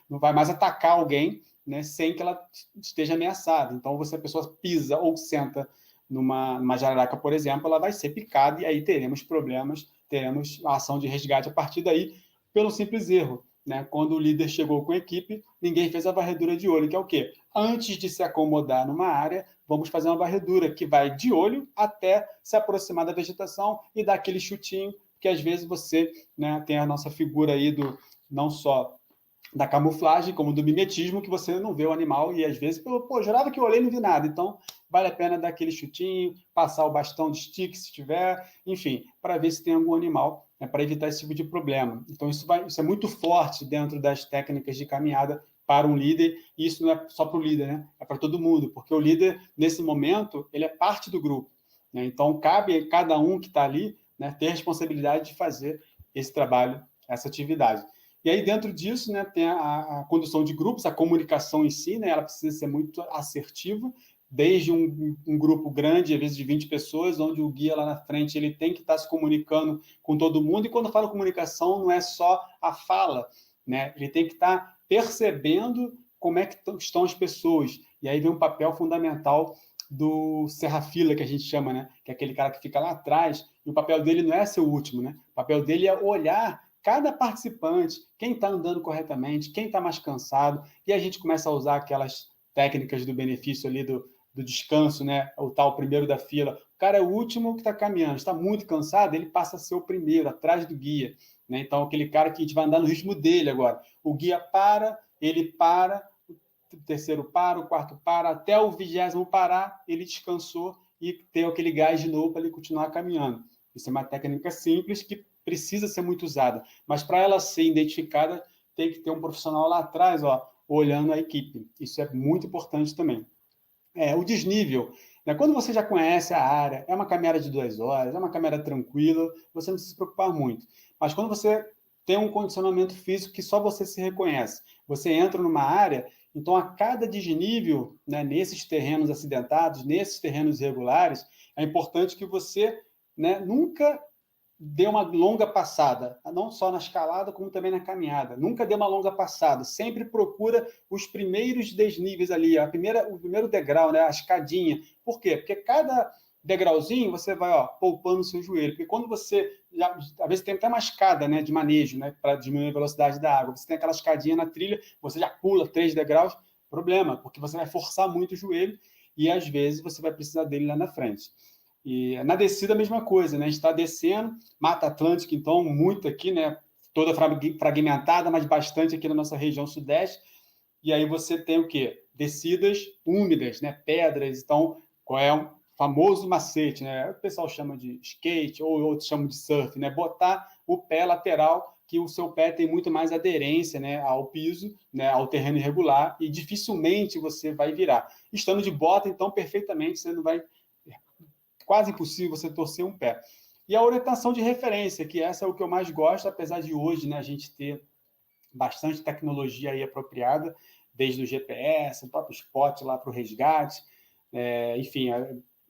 não vai mais atacar alguém, né, sem que ela esteja ameaçada. Então, a pessoa pisa ou senta numa jararaca, por exemplo, ela vai ser picada e aí teremos problemas, teremos a ação de resgate a partir daí, pelo simples erro, né? Quando o líder chegou com a equipe, ninguém fez a varredura de olho, que é o quê? Antes de se acomodar numa área, vamos fazer uma varredura que vai de olho até se aproximar da vegetação e dar aquele chutinho, que às vezes você, né, tem a nossa figura aí não só da camuflagem, como do mimetismo, que você não vê o animal e, às vezes, pô, jurava que eu olhei e não vi nada. Então, vale a pena dar aquele chutinho, passar o bastão de stick, se tiver, enfim, para ver se tem algum animal, né, para evitar esse tipo de problema. Então, isso é muito forte dentro das técnicas de caminhada para um líder, e isso não é só para o líder, né? É para todo mundo, porque o líder, nesse momento, ele é parte do grupo, né? Então, cabe a cada um que está ali, né, ter a responsabilidade de fazer esse trabalho, essa atividade. E aí, dentro disso, né, tem a condução de grupos, a comunicação em si, né, ela precisa ser muito assertiva, desde um grupo grande, às vezes de 20 pessoas, onde o guia lá na frente ele tem que estar se comunicando com todo mundo, e quando eu falo comunicação, não é só a fala, né, ele tem que estar percebendo como é que estão as pessoas, e aí vem um papel fundamental do serrafila, que a gente chama, né, que é aquele cara que fica lá atrás, e o papel dele não é ser o último, né, o papel dele é olhar cada participante, quem está andando corretamente, quem está mais cansado, e a gente começa a usar aquelas técnicas do benefício ali do descanso, né? O tal primeiro da fila. O cara é o último que está caminhando, está muito cansado, ele passa a ser o primeiro, atrás do guia, né? Então, aquele cara que a gente vai andar no ritmo dele agora. O guia para, ele para, o terceiro para, o quarto para, até o 20º parar, ele descansou e tem aquele gás de novo para ele continuar caminhando. Isso é uma técnica simples que precisa ser muito usada, mas para ela ser identificada, tem que ter um profissional lá atrás, ó, olhando a equipe. Isso é muito importante também. O desnível, né? Quando você já conhece a área, é uma caminhada de 2 horas, é uma caminhada tranquila, você não precisa se preocupar muito. Mas quando você tem um condicionamento físico que só você se reconhece, você entra numa área, então a cada desnível, né, nesses terrenos acidentados, nesses terrenos irregulares, é importante que você, né, nunca dê uma longa passada, não só na escalada, como também na caminhada. Nunca dê uma longa passada, sempre procura os primeiros desníveis ali, o primeiro degrau, né, a escadinha. Por quê? Porque cada degrauzinho você vai, ó, poupando o seu joelho. Porque quando você, às vezes tem até uma escada, né, de manejo, né, para diminuir a velocidade da água. Você tem aquela escadinha na trilha, você já pula 3 degraus, problema, porque você vai forçar muito o joelho e às vezes você vai precisar dele lá na frente. E na descida, a mesma coisa, né? A gente está descendo, Mata Atlântica, então, muito aqui, né? Toda fragmentada, mas bastante aqui na nossa região sudeste. E aí você tem o quê? Descidas úmidas, né? Pedras. Então, qual é o famoso macete, né? O pessoal chama de skate, ou outros chamam de surf, né? Botar o pé lateral, que o seu pé tem muito mais aderência, né, ao piso, né, ao terreno irregular, e dificilmente você vai virar. Estando de bota, então, perfeitamente, você não vai, quase impossível você torcer um pé. E a orientação de referência, que essa é o que eu mais gosto, apesar de hoje, né, a gente ter bastante tecnologia aí apropriada, desde o GPS, o próprio spot lá para o resgate, enfim,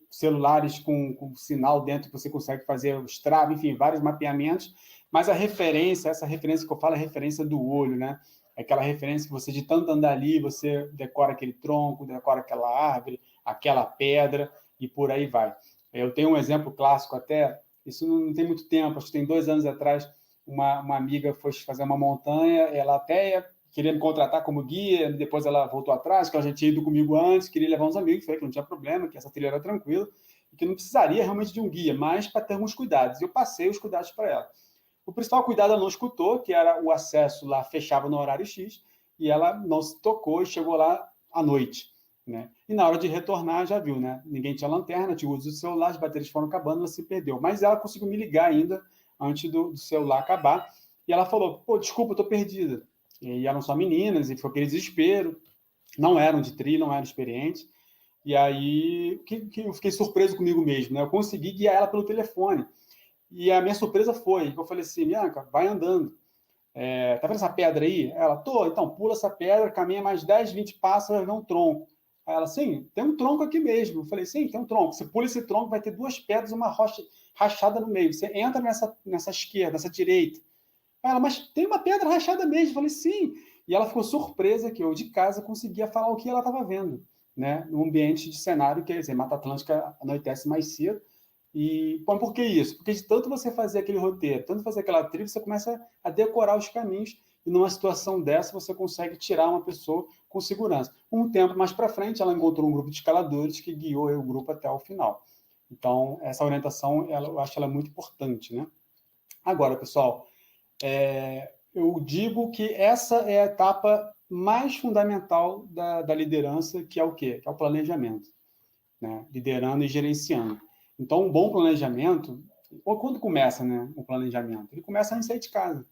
celulares com sinal dentro que você consegue fazer o Strava, enfim, vários mapeamentos, mas essa referência que eu falo é a referência do olho, né? É aquela referência que você, de tanto andar ali, você decora aquele tronco, decora aquela árvore, aquela pedra, e por aí vai. Eu tenho um exemplo clássico até, isso não tem muito tempo, acho que tem 2 anos atrás, uma amiga foi fazer uma montanha, ela até queria me contratar como guia, depois ela voltou atrás, que ela já tinha ido comigo antes, queria levar uns amigos, falei que não tinha problema, que essa trilha era tranquila, e que não precisaria realmente de um guia, mas para ter alguns cuidados. E eu passei os cuidados para ela. O principal cuidado ela não escutou, que era o acesso lá fechava no horário X, e ela não se tocou e chegou lá à noite, né? E na hora de retornar, já viu, né? Ninguém tinha lanterna, tinha uso do celular, as baterias foram acabando, ela se perdeu. Mas ela conseguiu me ligar ainda, antes do celular acabar, e ela falou, pô, desculpa, eu tô perdida. E eram só meninas, e foi aquele desespero, não eram de tri, não eram experientes, e aí eu fiquei surpreso comigo mesmo, né? Eu consegui guiar ela pelo telefone, e a minha surpresa foi, eu falei assim, Bianca, vai andando, tá vendo essa pedra aí? Ela, então pula essa pedra, caminha mais 10, 20 passos, vai ver um tronco. Aí ela, sim, tem um tronco aqui mesmo. Eu falei, sim, tem um tronco. Você pula esse tronco, vai ter 2 pedras, uma rocha rachada no meio. Você entra nessa esquerda, nessa direita. Aí ela, mas tem uma pedra rachada mesmo. Eu falei, sim. E ela ficou surpresa que eu, de casa, conseguia falar o que ela estava vendo, né? No ambiente de cenário, quer dizer, Mata Atlântica anoitece mais cedo. E bom, por que isso? Porque de tanto você fazer aquele roteiro, tanto fazer aquela trilha, você começa a decorar os caminhos, e numa situação dessa você consegue tirar uma pessoa com segurança. Um tempo mais para frente, ela encontrou um grupo de escaladores que guiou o grupo até o final. Então, essa orientação, eu acho ela muito importante, né? Agora, pessoal, eu digo que essa é a etapa mais fundamental da liderança, que é o quê? Que é o planejamento, né? Liderando e gerenciando. Então, um bom planejamento, ou quando começa, né, um planejamento? Ele começa antes de sair de casa,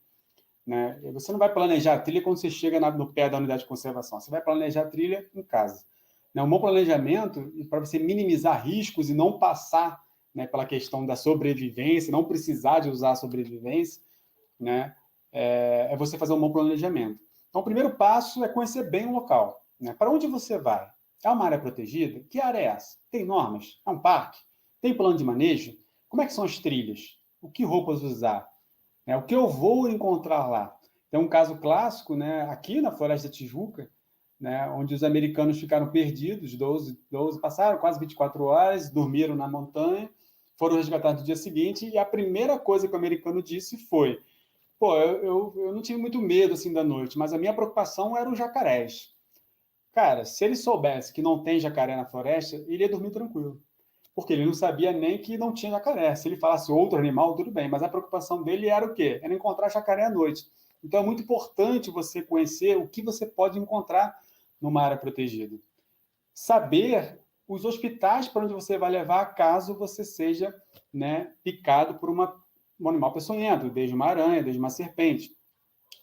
né? Você não vai planejar a trilha quando você chega no pé da unidade de conservação, você vai planejar a trilha em casa. Né? Um bom planejamento, para você minimizar riscos e não passar, né, pela questão da sobrevivência, não precisar de usar a sobrevivência, né, é você fazer um bom planejamento. Então, o primeiro passo é conhecer bem o local. Né? Para onde você vai? É uma área protegida? Que área é essa? Tem normas? É um parque? Tem plano de manejo? Como é que são as trilhas? O que roupas usar? O que eu vou encontrar lá? Tem um caso clássico, né, aqui na Floresta da Tijuca, né, onde os americanos ficaram perdidos, 12 passaram quase 24 horas, dormiram na montanha, foram resgatados no dia seguinte, e a primeira coisa que o americano disse foi: pô, eu não tive muito medo assim da noite, mas a minha preocupação era os jacarés. Cara, se ele soubesse que não tem jacaré na floresta, ele ia dormir tranquilo. Porque ele não sabia nem que não tinha jacaré. Se ele falasse outro animal, tudo bem, mas a preocupação dele era o quê? Era encontrar jacaré à noite. Então é muito importante você conhecer o que você pode encontrar numa área protegida. Saber os hospitais para onde você vai levar caso você seja, né, picado por um animal peçonhento, desde uma aranha, desde uma serpente.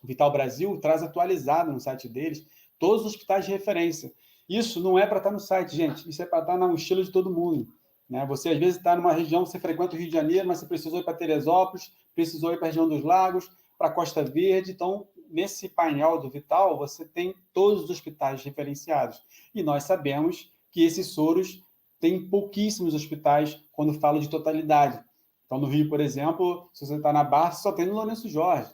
O Vital Brasil traz atualizado no site deles todos os hospitais de referência. Isso não é para estar no site, gente. Isso é para estar na mochila de todo mundo. Né? Você, às vezes, está numa região, você frequenta o Rio de Janeiro, mas você precisou ir para Teresópolis, precisou ir para a região dos Lagos, para a Costa Verde. Então, nesse painel do Vital, você tem todos os hospitais referenciados. E nós sabemos que esses soros têm pouquíssimos hospitais quando falo de totalidade. Então, no Rio, por exemplo, se você está na Barra, só tem no Lourenço Jorge,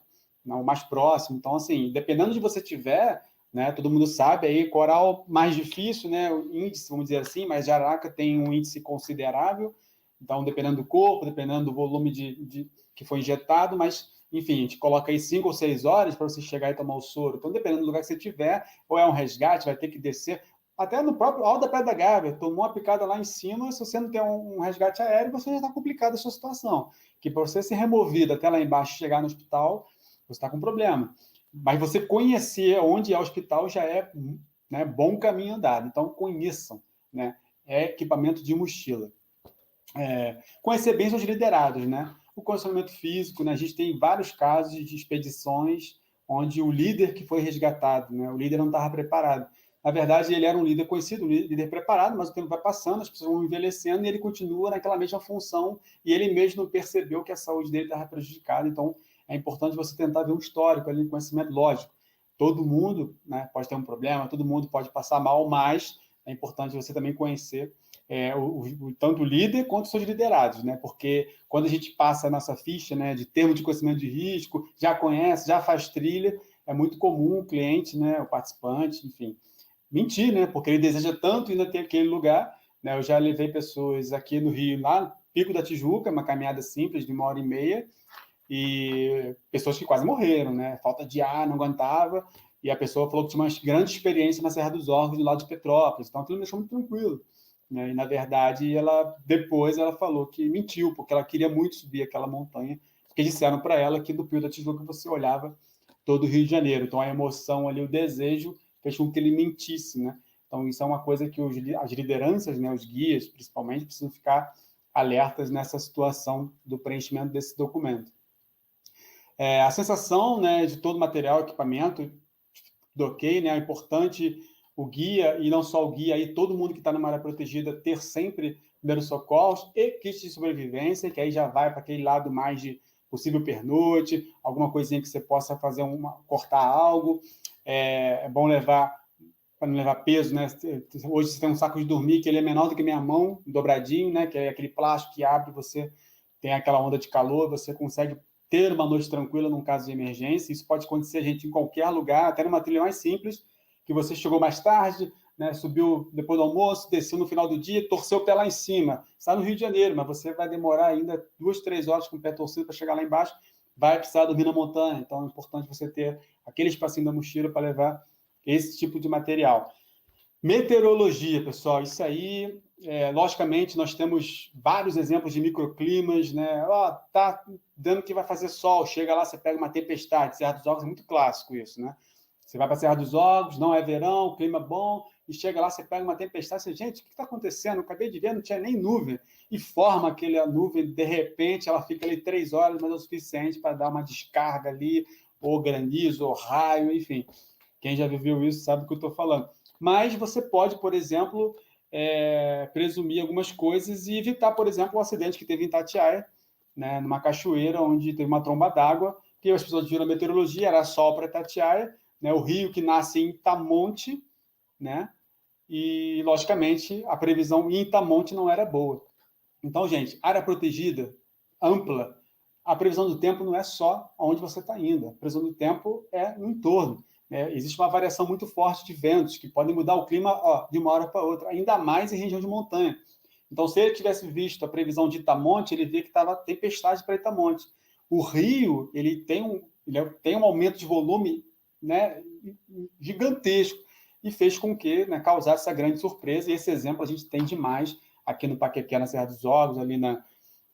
o mais próximo. Então, assim, dependendo de você tiver, né, todo mundo sabe, aí coral mais difícil, né, o índice, vamos dizer assim, mas Jararaca tem um índice considerável, então, dependendo do corpo, dependendo do volume que foi injetado, mas, enfim, a gente coloca aí 5 ou 6 horas para você chegar e tomar o soro. Então, dependendo do lugar que você tiver, ou é um resgate, vai ter que descer, até no próprio alto da Pedra da Gávea, tomou uma picada lá em cima, se você não tem um resgate aéreo, você já está complicado a sua situação, que para você ser removido até lá embaixo e chegar no hospital, você está com problema. Mas você conhecer onde é o hospital já é, né, bom caminho andado. Então, conheçam. Né? É equipamento de mochila. Conhecer bem os liderados. Né? O condicionamento físico, né? A gente tem vários casos de expedições onde o líder que foi resgatado, né? O líder não estava preparado. Na verdade, ele era um líder conhecido, um líder preparado, mas o tempo vai passando, as pessoas vão envelhecendo e ele continua naquela mesma função e ele mesmo não percebeu que a saúde dele estava prejudicada. Então, é importante você tentar ver um histórico ali, um conhecimento lógico. Todo mundo, né, pode ter um problema, todo mundo pode passar mal, mas é importante você também conhecer tanto o líder quanto os seus liderados, né? Porque quando a gente passa a nossa ficha, né, de termo de conhecimento de risco, já conhece, já faz trilha, é muito comum o cliente, né, o participante, enfim, mentir, né? Porque ele deseja tanto ir naquele lugar. Né? Eu já levei pessoas aqui no Rio, lá no Pico da Tijuca, uma caminhada simples de 1h30, e pessoas que quase morreram, né? Falta de ar, não aguentava, e a pessoa falou que tinha uma grande experiência na Serra dos Órgãos, do lado de Petrópolis, então aquilo me deixou muito tranquilo. Né? E, na verdade, depois ela falou que mentiu, porque ela queria muito subir aquela montanha, porque disseram para ela que do Pico da Tijuca você olhava todo o Rio de Janeiro, então a emoção ali, o desejo, fez com que ele mentisse, né? Então, isso é uma coisa que as lideranças, né, os guias, principalmente, precisam ficar alertas nessa situação do preenchimento desse documento. A sensação, né, de todo o material, equipamento, do ok, né, é importante o guia, e não só o guia, aí todo mundo que está numa área protegida ter sempre primeiros socorros e kits de sobrevivência, que aí já vai para aquele lado mais de possível pernoite, alguma coisinha que você possa fazer cortar algo. É bom levar, para não levar peso, né? Hoje você tem um saco de dormir que ele é menor do que minha mão, dobradinho, né? Que é aquele plástico que abre, você tem aquela onda de calor, você consegue ter uma noite tranquila num caso de emergência. Isso pode acontecer, gente, em qualquer lugar, até numa trilha mais simples, que você chegou mais tarde, né, subiu depois do almoço, desceu no final do dia, torceu o pé lá em cima. Está no Rio de Janeiro, mas você vai demorar ainda 2, 3 horas com o pé torcido para chegar lá embaixo, vai precisar dormir na montanha. Então, é importante você ter aquele espacinho da mochila para levar esse tipo de material. Meteorologia, pessoal, isso aí logicamente, nós temos vários exemplos de microclimas, né? Tá dando que vai fazer sol, chega lá, você pega uma tempestade. Serra dos Ogros é muito clássico isso, né? Você vai para a Serra dos Ogros, não é verão, clima bom, e chega lá, você pega uma tempestade, você, gente, o que está acontecendo? Eu acabei de ver, não tinha nem nuvem. E forma aquela nuvem, de repente, ela fica ali 3 horas, mas é o suficiente para dar uma descarga ali, ou granizo, ou raio, enfim. Quem já viveu isso sabe o que eu estou falando. Mas você pode, por exemplo, presumir algumas coisas e evitar, por exemplo, o acidente que teve em Itatiaia, né, numa cachoeira onde teve uma tromba d'água, que as pessoas viram a meteorologia, era sol para Itatiaia, né, o rio que nasce em Itamonte, né, e, logicamente, a previsão em Itamonte não era boa. Então, gente, área protegida, ampla, a previsão do tempo não é só onde você está indo, a previsão do tempo é no entorno. Existe uma variação muito forte de ventos que podem mudar o clima de uma hora para outra, ainda mais em região de montanha. Então, se ele tivesse visto a previsão de Itamonte, ele vê que estava tempestade para Itamonte. O rio ele tem um aumento de volume, né, gigantesco e fez com que, né, causasse essa grande surpresa. E esse exemplo a gente tem demais aqui no Paquequé, na Serra dos Ogros, ali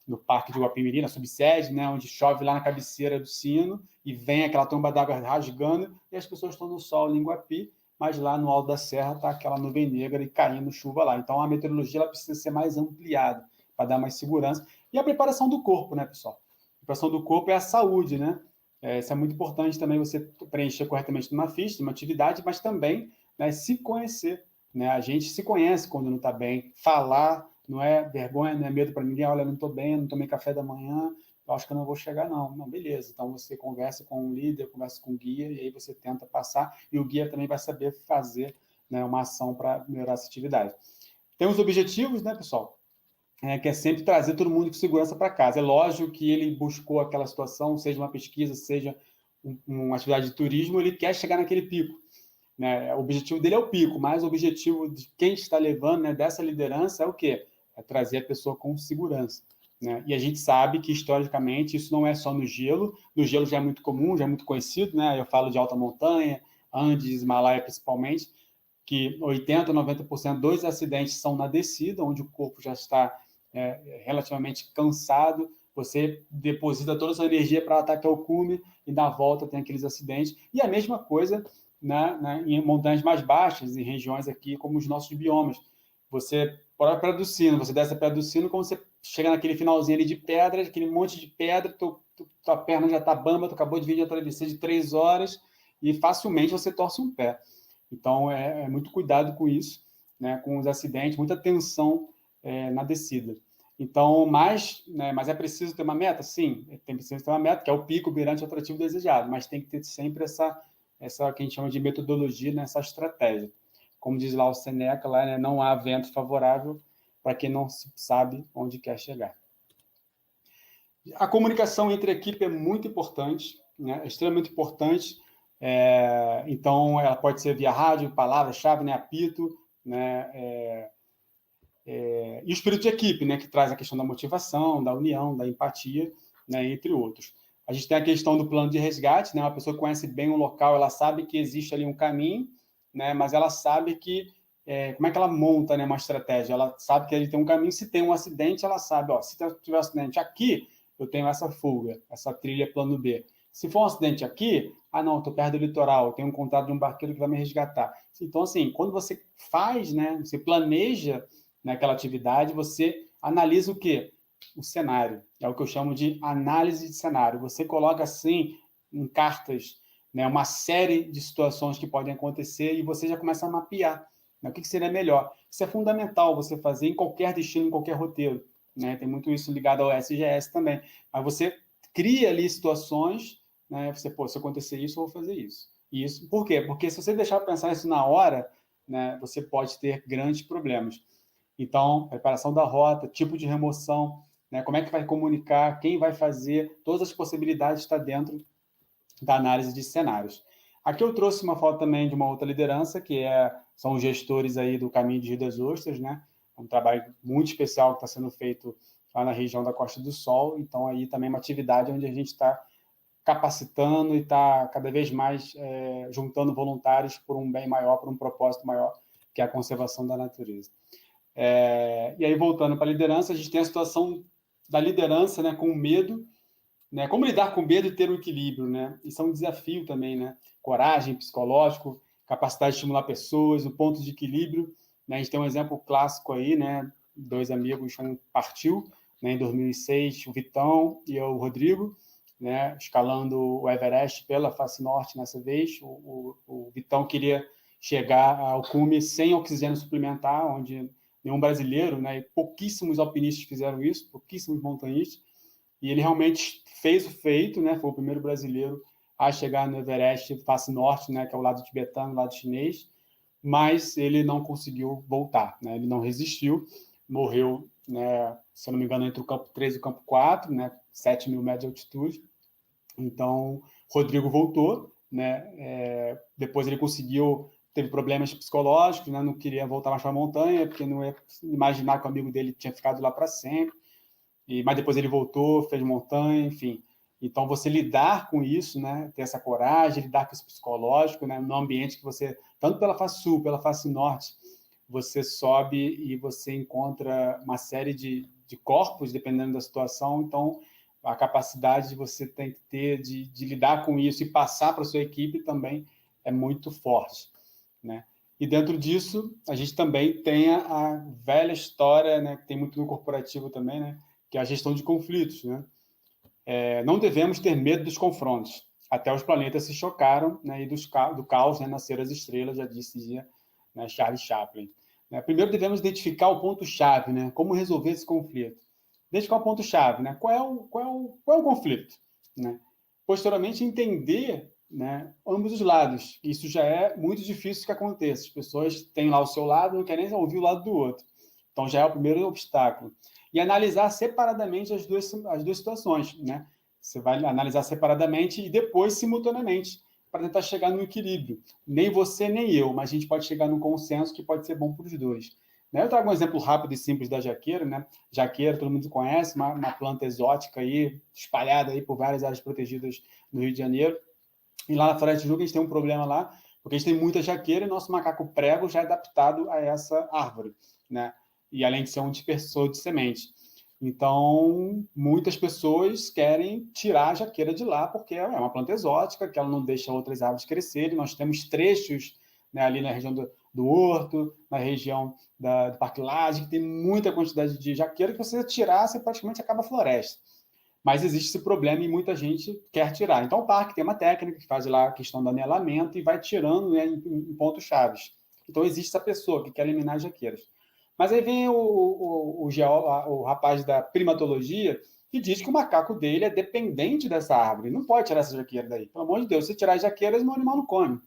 no Parque de Guapimirim, na subsede, né, onde chove lá na cabeceira do sino e vem aquela tromba d'água rasgando e as pessoas estão no sol em Guapi, mas lá no alto da serra está aquela nuvem negra e caindo chuva lá. Então, a meteorologia ela precisa ser mais ampliada para dar mais segurança. E a preparação do corpo, né, pessoal? A preparação do corpo é a saúde, né? Isso é muito importante também você preencher corretamente numa ficha, numa atividade, mas também, né, se conhecer. Né? A gente se conhece quando não está bem. Falar não é vergonha, não é medo para ninguém. Olha, não estou bem, não tomei café da manhã, eu acho que eu não vou chegar, não. Não, beleza. Então, você conversa com o líder, conversa com o guia, e aí você tenta passar, e o guia também vai saber fazer, né, uma ação para melhorar essa atividade. Tem os objetivos, né, pessoal? Que é sempre trazer todo mundo com segurança para casa. É lógico que ele buscou aquela situação, seja uma pesquisa, seja uma atividade de turismo, ele quer chegar naquele pico. Né? O objetivo dele é o pico, mas o objetivo de quem está levando, né, dessa liderança é o quê? É trazer a pessoa com segurança. Né? E a gente sabe que, historicamente, isso não é só no gelo já é muito comum, já é muito conhecido, né? Eu falo de alta montanha, Andes, Himalaia principalmente, que 80%, 90% dos acidentes são na descida, onde o corpo já está relativamente cansado, você deposita toda a sua energia para atacar o cume e na volta tem aqueles acidentes. E a mesma coisa em montanhas mais baixas, em regiões aqui como os nossos biomas. Você, para a Pedra do Sino, você desce a Pedra do Sino, quando você chega naquele finalzinho ali de pedra, aquele monte de pedra, tua perna já está bamba, tu acabou de vir de uma travessia de 3 horas e facilmente você torce um pé. Então, é muito cuidado com isso, né, com os acidentes, muita atenção na descida. Então, mas é preciso ter uma meta? Sim, preciso ter uma meta, que é o pico beirante o atrativo desejado, mas tem que ter sempre essa que a gente chama de metodologia, né, essa estratégia. Como diz lá o Seneca, lá, né, não há vento favorável para quem não sabe onde quer chegar. A comunicação entre a equipe é muito importante, né, é extremamente importante. Então, ela pode ser via rádio, palavra-chave, né, apito, né, e o espírito de equipe, né, que traz a questão da motivação, da união, da empatia, né, entre outros. A gente tem a questão do plano de resgate, né, uma pessoa que conhece bem o local, ela sabe que existe ali um caminho, né, mas ela sabe que, como é que ela monta, né, uma estratégia? Ela sabe que ele tem um caminho, se tem um acidente, ela sabe, se tiver um acidente aqui, eu tenho essa fuga, essa trilha plano B. Se for um acidente aqui, não, estou perto do litoral, eu tenho um contato de um barqueiro que vai me resgatar. Então, assim, quando você faz, né, você planeja naquela atividade, você analisa o quê? O cenário. É o que eu chamo de análise de cenário. Você coloca, assim, em cartas, né, uma série de situações que podem acontecer e você já começa a mapear, né, o que seria melhor. Isso é fundamental você fazer em qualquer destino, em qualquer roteiro. Né? Tem muito isso ligado ao SGS também. Mas você cria ali situações, né, se acontecer isso, eu vou fazer isso. Isso. Por quê? Porque se você deixar pensar isso na hora, né, você pode ter grandes problemas. Então, preparação da rota, tipo de remoção, né, como é que vai comunicar, quem vai fazer, todas as possibilidades estão dentro da análise de cenários. Aqui eu trouxe uma foto também de uma outra liderança, que são os gestores aí do Caminho de Rio das Ostras, né? Um trabalho muito especial que está sendo feito lá na região da Costa do Sol. Então, aí também uma atividade onde a gente está capacitando e está cada vez mais juntando voluntários por um bem maior, por um propósito maior, que é a conservação da natureza. E aí, voltando para a liderança, a gente tem a situação da liderança, né, com medo, né? Como lidar com medo e ter um equilíbrio, né? Isso é um desafio também, né? Coragem, psicológico, capacidade de estimular pessoas, o ponto de equilíbrio, né? A gente tem um exemplo clássico aí, né? 2 amigos, um partiu, né, em 2006, o Vitão e o Rodrigo, né, escalando o Everest pela face norte nessa vez. O Vitão queria chegar ao cume sem oxigênio suplementar, onde nenhum brasileiro, né, e pouquíssimos alpinistas fizeram isso, pouquíssimos montanhistas, e ele realmente fez o feito, né, foi o primeiro brasileiro a chegar no Everest face norte, né, que é o lado tibetano, o lado chinês, mas ele não conseguiu voltar, né, ele não resistiu, morreu, né, se eu não me engano, entre o campo 3 e o campo 4, né, 7 mil metros de altitude. Então, Rodrigo voltou, né, depois ele teve problemas psicológicos, né, não queria voltar mais para a montanha, porque não ia imaginar que o amigo dele tinha ficado lá para sempre, mas depois ele voltou, fez montanha, enfim. Então, você lidar com isso, né, ter essa coragem, lidar com esse psicológico, né, no ambiente que você, tanto pela face sul, pela face norte, você sobe e você encontra uma série de corpos, dependendo da situação. Então, a capacidade de você tem que ter de lidar com isso e passar para a sua equipe também é muito forte, né? E dentro disso, a gente também tem a velha história, né, que tem muito no corporativo também, né, que é a gestão de conflitos, né? Não devemos ter medo dos confrontos. Até os planetas se chocaram, né, e do caos, né, nasceram as estrelas, já disse, né, Charles Chaplin. Primeiro devemos identificar o ponto-chave, né, como resolver esse conflito. Identificar o ponto-chave, né, qual é o conflito, né? Posteriormente, entender, né, ambos os lados. Isso já é muito difícil que aconteça. As pessoas têm lá o seu lado e não querem ouvir o lado do outro. Então, já é o primeiro obstáculo. E analisar separadamente as duas situações, né? Você vai analisar separadamente e depois simultaneamente, para tentar chegar no equilíbrio. Nem você, nem eu, mas a gente pode chegar num consenso que pode ser bom para os dois. Eu trago um exemplo rápido e simples da jaqueira, né? Jaqueira, todo mundo conhece, uma planta exótica aí, espalhada aí por várias áreas protegidas no Rio de Janeiro. E lá na Floresta de Tijuca a gente tem um problema lá, porque a gente tem muita jaqueira e nosso macaco prego já é adaptado a essa árvore, né? E além de ser um dispersor de semente. Então, muitas pessoas querem tirar a jaqueira de lá, porque é uma planta exótica, que ela não deixa outras árvores crescerem. Nós temos trechos, né, ali na região do Horto, na região do Parque Lage, que tem muita quantidade de jaqueira, que você tirar, você praticamente acaba a floresta. Mas existe esse problema e muita gente quer tirar. Então, o parque tem uma técnica que faz lá a questão do anelamento e vai tirando, né, em pontos chaves. Então, existe essa pessoa que quer eliminar as jaqueiras. Mas aí vem o rapaz da primatologia que diz que o macaco dele é dependente dessa árvore. Não pode tirar essa jaqueira daí. Pelo amor de Deus, se tirar as jaqueiras, meu animal não come.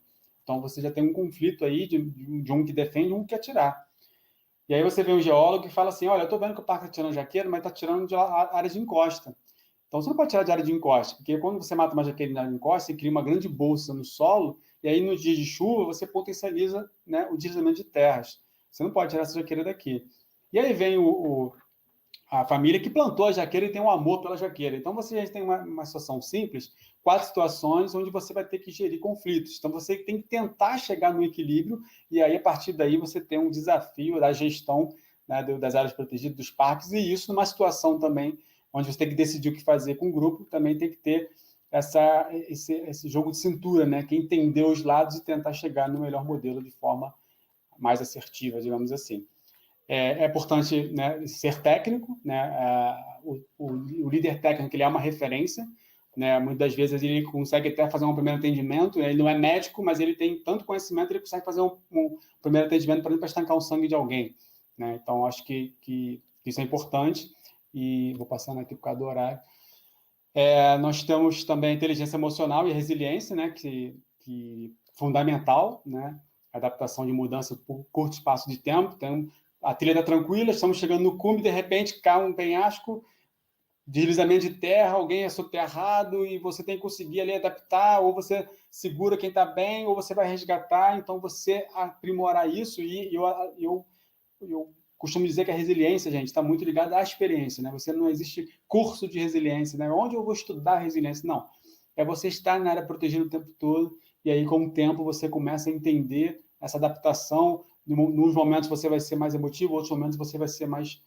Então, você já tem um conflito aí de um que defende e um que quer tirar. E aí você vê um geólogo que fala assim, olha, eu estou vendo que o parque está tirando jaqueira, mas está tirando de área de encosta. Então, você não pode tirar de área de encosta, porque quando você mata uma jaqueira de área de encosta, você cria uma grande bolsa no solo, e aí, nos dias de chuva, você potencializa, né, o deslizamento de terras. Você não pode tirar essa jaqueira daqui. E aí vem a família que plantou a jaqueira e tem um amor pela jaqueira. Então, você já tem uma situação simples, 4 situações onde você vai ter que gerir conflitos. Então, você tem que tentar chegar no equilíbrio, e aí, a partir daí, você tem um desafio da gestão, né, das áreas protegidas, dos parques, e isso numa situação também onde você tem que decidir o que fazer com o grupo, também tem que ter esse jogo de cintura, né, que é entender os lados e tentar chegar no melhor modelo de forma mais assertiva, digamos assim. É importante, né, ser técnico, né, o líder técnico ele é uma referência, né, muitas das vezes ele consegue até fazer um primeiro atendimento, ele não é médico, mas ele tem tanto conhecimento, ele consegue fazer um primeiro atendimento, por exemplo, para estancar o sangue de alguém, né? Então, acho que isso é importante, e vou passando aqui por causa do horário. Nós temos também a inteligência emocional e a resiliência, né, que fundamental, né, adaptação de mudança por curto espaço de tempo. Então, a trilha está tranquila, estamos chegando no cume, de repente cai um penhasco, deslizamento de terra, alguém é soterrado e você tem que conseguir ali adaptar, ou você segura quem está bem, ou você vai resgatar. Então, você aprimorar isso, e eu costumo dizer que a resiliência, gente, está muito ligada à experiência, né? Não existe curso de resiliência, né? Onde eu vou estudar resiliência? Não. É você estar na área protegida o tempo todo, e aí, com o tempo, você começa a entender essa adaptação, nos momentos você vai ser mais emotivo, outros momentos você vai ser mais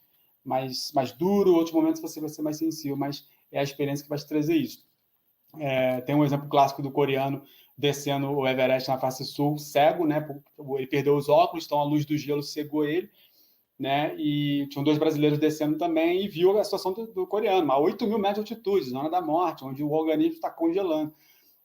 duro, outros momentos você vai ser mais sensível, mas é a experiência que vai te trazer isso. Tem um exemplo clássico do coreano descendo o Everest na face sul, cego, né? Ele perdeu os óculos, então a luz do gelo cegou ele, né? E tinham 2 brasileiros descendo também e viu a situação do coreano, a 8.000 metros de altitude, zona da morte, onde o organismo está congelando.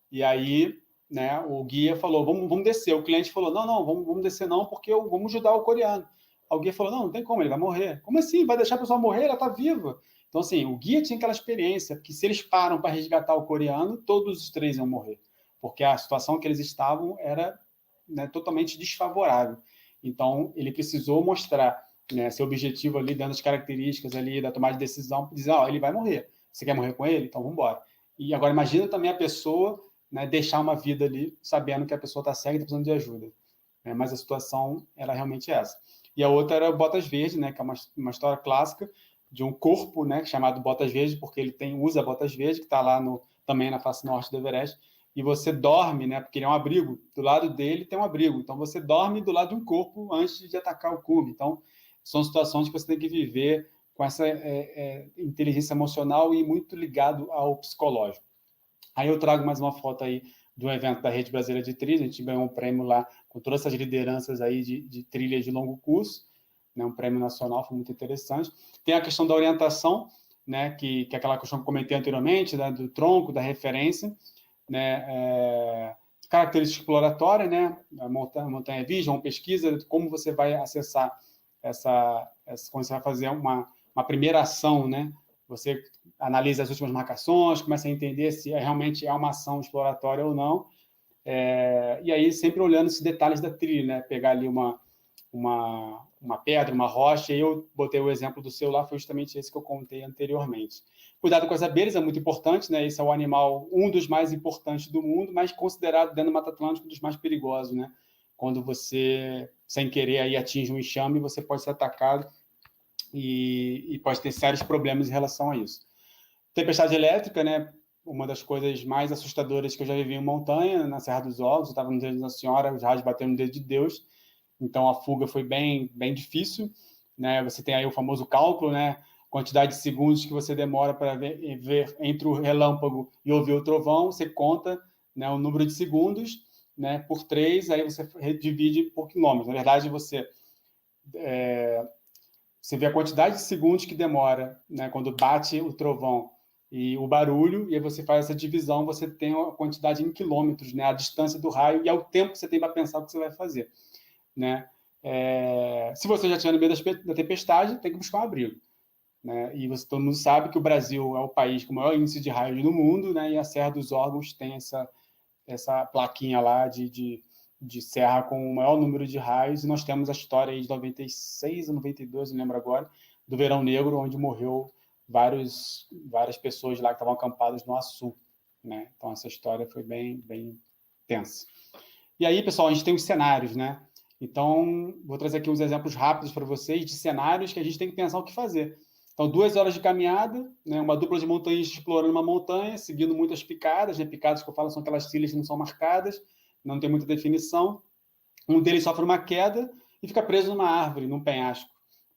E aí, né, o guia falou, vamos descer. O cliente falou, não, vamos descer não, porque vamos ajudar o coreano. O guia falou, não tem como, ele vai morrer. Como assim? Vai deixar a pessoa morrer? Ela está viva. Então, assim, o guia tinha aquela experiência, porque se eles param para resgatar o coreano, todos os 3 iam morrer, porque a situação que eles estavam era, né, totalmente desfavorável. Então, ele precisou mostrar, né, seu objetivo ali, dando as características ali da tomada de decisão, dizer, ele vai morrer. Você quer morrer com ele? Então, vamos embora. E agora, imagina também a pessoa, né, deixar uma vida ali, sabendo que a pessoa está cega e está precisando de ajuda. Mas a situação era realmente essa. E a outra era o Botas Verde, né, que é uma história clássica de um corpo, né, chamado Botas Verde, porque ele usa Botas Verde, que está lá também na face norte do Everest, e você dorme, né, porque ele é um abrigo, do lado dele tem um abrigo, então você dorme do lado de um corpo antes de atacar o cume. Então, são situações que você tem que viver com essa inteligência emocional e muito ligado ao psicológico. Aí eu trago mais uma foto aí do evento da Rede Brasileira de Trilha, a gente ganhou um prêmio lá com todas essas lideranças aí de trilhas de longo curso, né, um prêmio nacional, foi muito interessante. Tem a questão da orientação, né, que é aquela questão que eu comentei anteriormente, né, do tronco, da referência, né, característica exploratória, né, a montanha vision, pesquisa, como você vai acessar quando você vai fazer uma primeira ação, né, você analisa as últimas marcações, começa a entender se realmente é uma ação exploratória ou não, e aí sempre olhando esses detalhes da trilha, né, pegar ali uma pedra, uma rocha, e eu botei o exemplo do celular, foi justamente esse que eu contei anteriormente. Cuidado com as abelhas é muito importante, né? Esse é o animal, um dos mais importantes do mundo, mas considerado dentro do Mata Atlântico um dos mais perigosos, né? Quando você, sem querer, aí atinge um enxame, você pode ser atacado e pode ter sérios problemas em relação a isso. Tempestade elétrica, né? Uma das coisas mais assustadoras que eu já vivi em montanha, na Serra dos Ovos, eu estava no dedo da Senhora, os raios batendo no dedo de Deus, então a fuga foi bem difícil, né? Você tem aí o famoso cálculo, né? Quantidade de segundos que você demora para ver entre o relâmpago e ouvir o trovão, você conta, né, o número de segundos, né, por 3, aí você divide por quilômetros. Na verdade, você vê a quantidade de segundos que demora, né, quando bate o trovão e o barulho, e aí você faz essa divisão, você tem a quantidade em quilômetros, né, a distância do raio e é o tempo que você tem para pensar o que você vai fazer, né? Se você já estiver no meio da tempestade, tem que buscar um abrigo, né? E todo mundo sabe que o Brasil é o país com o maior índice de raios no mundo, né? E a Serra dos Órgãos tem essa plaquinha lá de serra com o maior número de raios, e nós temos a história aí de 96 ou 92, não lembro agora, do Verão Negro, onde morreu várias pessoas lá que estavam acampadas no Açu, né? Então essa história foi bem tensa. E aí, pessoal, a gente tem os cenários, né? Então, vou trazer aqui uns exemplos rápidos para vocês de cenários que a gente tem que pensar o que fazer. Então, 2 horas de caminhada, né, uma dupla de montanhistas explorando uma montanha, seguindo muitas picadas, né, picadas que eu falo são aquelas trilhas que não são marcadas, não tem muita definição. Um deles sofre uma queda e fica preso numa árvore, num penhasco,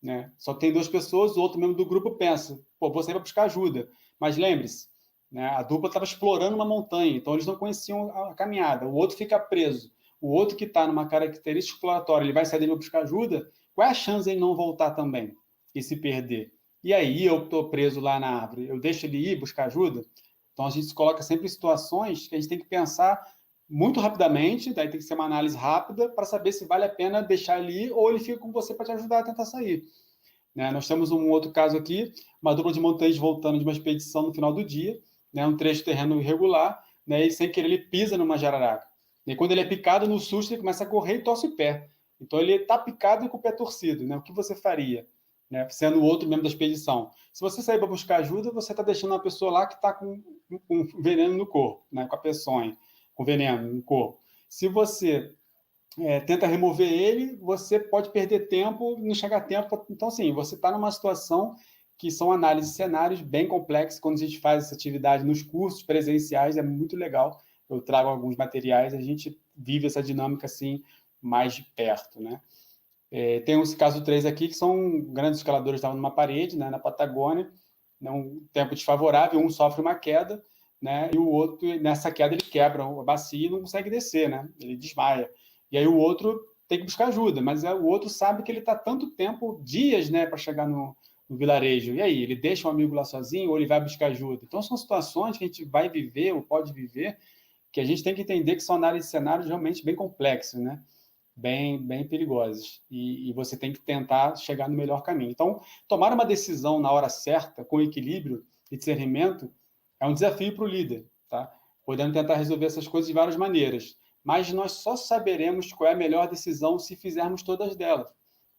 né? Só tem 2 pessoas, o outro membro do grupo pensa, vou sair para buscar ajuda. Mas lembre-se, né, a dupla estava explorando uma montanha, então eles não conheciam a caminhada. O outro fica preso. O outro que está numa característica exploratória, ele vai sair dele para buscar ajuda, qual é a chance de ele não voltar também e se perder? E aí eu estou preso lá na árvore, eu deixo ele ir buscar ajuda? Então a gente se coloca sempre em situações que a gente tem que pensar muito rapidamente, daí tem que ser uma análise rápida para saber se vale a pena deixar ele ir ou ele fica com você para te ajudar a tentar sair. Né? Nós temos um outro caso aqui, uma dupla de montanhistas voltando de uma expedição no final do dia, né? Um trecho de terreno irregular, né? E sem querer ele pisa numa jararaca. E quando ele é picado, no susto, ele começa a correr e torce o pé. Então, ele está picado e com o pé torcido. Né? O que você faria? Né? Sendo o outro membro da expedição. Se você sair para buscar ajuda, você está deixando uma pessoa lá que está com veneno no corpo, né? Com a peçonha, com veneno no corpo. Se você tenta remover ele, você pode perder tempo, não chegar a tempo. Então, assim, você está numa situação que são análises de cenários bem complexas. Quando a gente faz essa atividade nos cursos presenciais, é muito legal. Eu trago alguns materiais, a gente vive essa dinâmica assim mais de perto, né? Tem esse caso 3 aqui, que são grandes escaladores que estavam numa parede, né, na Patagônia, né, um tempo desfavorável, um sofre uma queda, né, e o outro, nessa queda, ele quebra a bacia e não consegue descer, né, ele desmaia. E aí o outro tem que buscar ajuda, mas o outro sabe que ele está tanto tempo, dias, né, para chegar no vilarejo. E aí, ele deixa um amigo lá sozinho ou ele vai buscar ajuda? Então, são situações que a gente vai viver ou pode viver que a gente tem que entender que são análises de cenários realmente bem complexos, né? Bem perigosas. E você tem que tentar chegar no melhor caminho. Então, tomar uma decisão na hora certa, com equilíbrio e discernimento, é um desafio para o líder, tá? Podendo tentar resolver essas coisas de várias maneiras. Mas nós só saberemos qual é a melhor decisão se fizermos todas delas,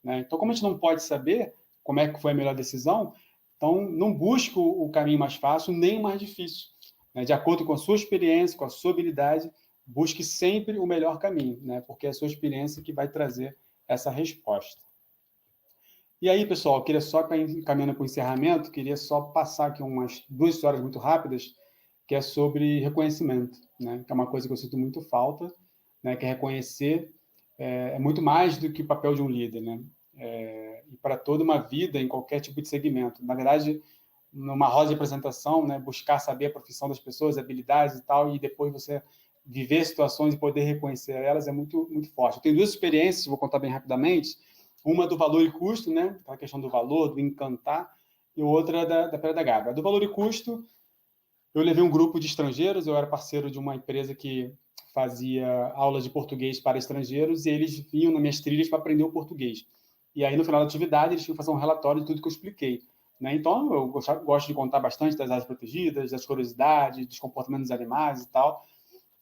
né? Então, como a gente não pode saber como é que foi a melhor decisão, então não busque o caminho mais fácil nem o mais difícil, né? De acordo com a sua experiência, com a sua habilidade, busque sempre o melhor caminho, né? Porque é a sua experiência que vai trazer essa resposta. E aí, pessoal, eu queria só, caminhando para o encerramento, queria só passar aqui umas 2 histórias muito rápidas, que é sobre reconhecimento, né? Que é uma coisa que eu sinto muito falta, né? Que é reconhecer é muito mais do que o papel de um líder, né? E para toda uma vida, em qualquer tipo de segmento. Na verdade, numa roda de apresentação, né? Buscar saber a profissão das pessoas, habilidades e tal, e depois você viver situações e poder reconhecer elas é muito, muito forte. Eu tenho 2 experiências, vou contar bem rapidamente. Uma do valor e custo, né? Aquela questão do valor, do encantar, e outra da Pedra da Gávea. Do valor e custo, eu levei um grupo de estrangeiros, eu era parceiro de uma empresa que fazia aulas de português para estrangeiros, e eles vinham nas minhas trilhas para aprender o português. E aí, no final da atividade, eles tinham que fazer um relatório de tudo que eu expliquei, né? Então, eu gosto de contar bastante das áreas protegidas, das curiosidades, dos comportamentos dos animais e tal.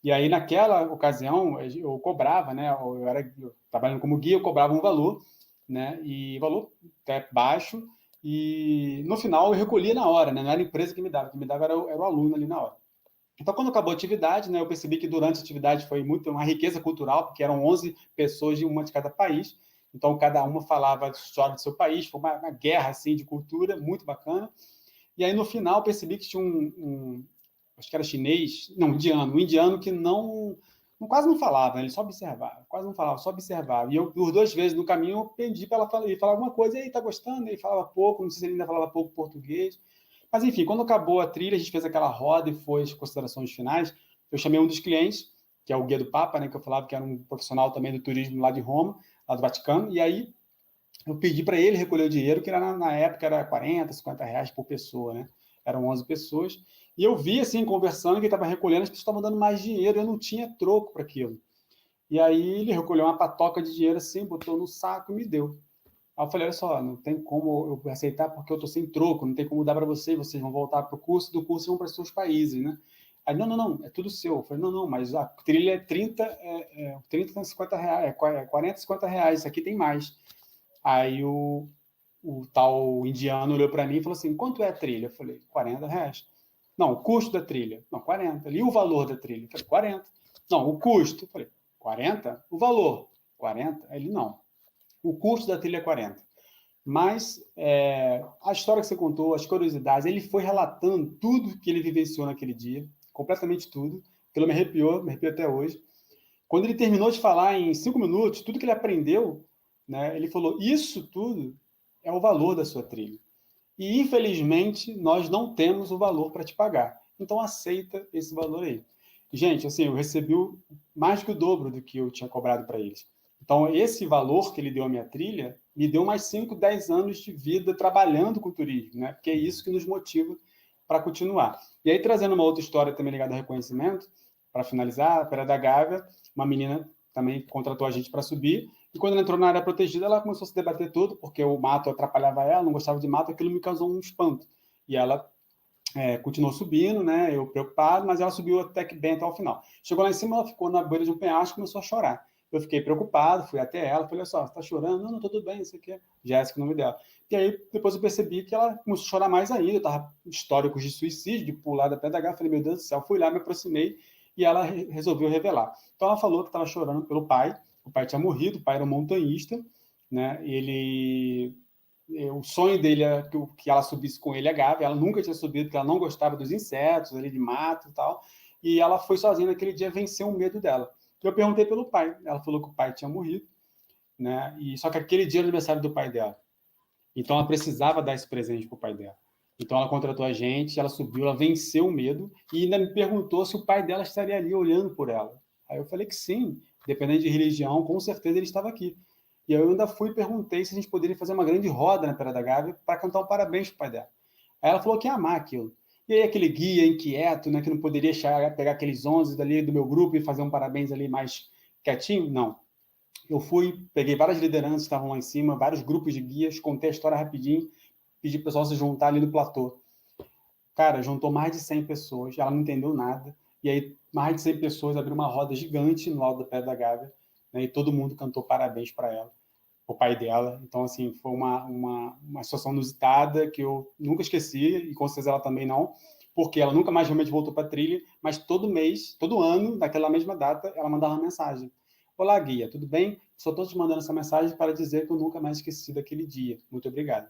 E aí, naquela ocasião, eu cobrava, né? Eu trabalhando como guia, eu cobrava um valor, né? E valor até baixo, e no final eu recolhia na hora, né? Não era a empresa que me dava, era o aluno ali na hora. Então, quando acabou a atividade, né, eu percebi que durante a atividade foi muito uma riqueza cultural, porque eram 11 pessoas de uma de cada país. Então, cada uma falava a história do seu país, foi uma guerra assim, de cultura, muito bacana. E aí, no final, eu percebi que tinha acho que era chinês, não, um indiano que quase não falava, ele só observava, quase não falava, só observava. E eu, por 2 vezes no caminho, eu pedi para ele falar alguma coisa, e aí, tá gostando? Ele falava pouco, não sei se ele ainda falava pouco português. Mas, enfim, quando acabou a trilha, a gente fez aquela roda e foi as considerações finais. Eu chamei um dos clientes, que é o guia do Papa, né, que eu falava que era um profissional também do turismo lá de Roma, lá do Vaticano, e aí eu pedi para ele recolher o dinheiro, que era, na época era 40, 50 reais por pessoa, né? Eram 11 pessoas. E eu vi, assim, conversando, que ele estava recolhendo, as pessoas estavam dando mais dinheiro, eu não tinha troco para aquilo. E aí ele recolheu uma patoca de dinheiro assim, botou no saco e me deu. Aí eu falei, olha só, não tem como eu aceitar porque eu estou sem troco, não tem como dar para vocês vão voltar para o curso, do curso vão para os seus países, né? Aí, não, é tudo seu. Eu falei, não, mas a trilha é 30, 30, 50 reais, 40, 50 reais, isso aqui tem mais. Aí o tal indiano olhou para mim e falou assim, quanto é a trilha? Eu falei, 40 reais. Não, o custo da trilha? Não, 40. E o valor da trilha? Eu falei, 40. Não, o custo? Eu falei, 40? O valor? 40? Aí ele, não. O custo da trilha é 40. Mas a história que você contou, as curiosidades, ele foi relatando tudo que ele vivenciou naquele dia, completamente tudo. Aquilo me arrepiou até hoje. Quando ele terminou de falar em 5 minutos, tudo que ele aprendeu, né, ele falou, isso tudo é o valor da sua trilha. E, infelizmente, nós não temos o valor para te pagar. Então, aceita esse valor aí. Gente, assim, eu recebi mais que o dobro do que eu tinha cobrado para eles. Então, esse valor que ele deu à minha trilha me deu mais 5, 10 anos de vida trabalhando com turismo, né? Porque é isso que nos motiva para continuar. E aí, trazendo uma outra história também ligada ao reconhecimento, para finalizar, a Pedra da Gávea, uma menina também contratou a gente para subir, e quando ela entrou na área protegida, ela começou a se debater tudo, porque o mato atrapalhava ela, não gostava de mato, aquilo me causou um espanto. E ela continuou subindo, né? Eu preocupado, mas ela subiu até que bem até o final. Chegou lá em cima, ela ficou na beira de um penhasco e começou a chorar. Eu fiquei preocupado, fui até ela, falei, olha só, você está chorando? Não, tudo bem, isso aqui é Jéssica, o nome dela. E aí, depois eu percebi que ela começou a chorar mais ainda, eu estava históricos de suicídio, de pular da Pedra da Gávea, falei, meu Deus do céu, fui lá, me aproximei, e ela resolveu revelar. Então, ela falou que estava chorando pelo pai, o pai tinha morrido, o pai era um montanhista, né? O sonho dele era que ela subisse com ele a Gávea, ela nunca tinha subido, porque ela não gostava dos insetos, ali de mato e tal, e ela foi sozinha naquele dia vencer o medo dela. Eu perguntei pelo pai, ela falou que o pai tinha morrido, né? E só que aquele dia era o aniversário do pai dela. Então, ela precisava dar esse presente para o pai dela. Então, ela contratou a gente, ela subiu, ela venceu o medo e ainda me perguntou se o pai dela estaria ali olhando por ela. Aí eu falei que sim, dependendo de religião, com certeza ele estava aqui. E eu ainda fui e perguntei se a gente poderia fazer uma grande roda na Pedra da Gávea para cantar um parabéns para o pai dela. Aí ela falou que ia amar aquilo. E aí aquele guia inquieto, né, que não poderia pegar aqueles 11 dali do meu grupo e fazer um parabéns ali mais quietinho? Não. Eu fui, peguei várias lideranças que estavam lá em cima, vários grupos de guias, contei a história rapidinho, pedi para o pessoal se juntar ali no platô. Cara, juntou mais de 100 pessoas, ela não entendeu nada, e aí mais de 100 pessoas abriram uma roda gigante no alto da Pedra da Gávea, né, e todo mundo cantou parabéns para ela, o pai dela. Então, assim, foi uma situação inusitada que eu nunca esqueci, e com certeza ela também não, porque ela nunca mais realmente voltou para a trilha, mas todo mês, todo ano, naquela mesma data, ela mandava uma mensagem. Olá, guia, tudo bem? Só estou te mandando essa mensagem para dizer que eu nunca mais esqueci daquele dia. Muito obrigado.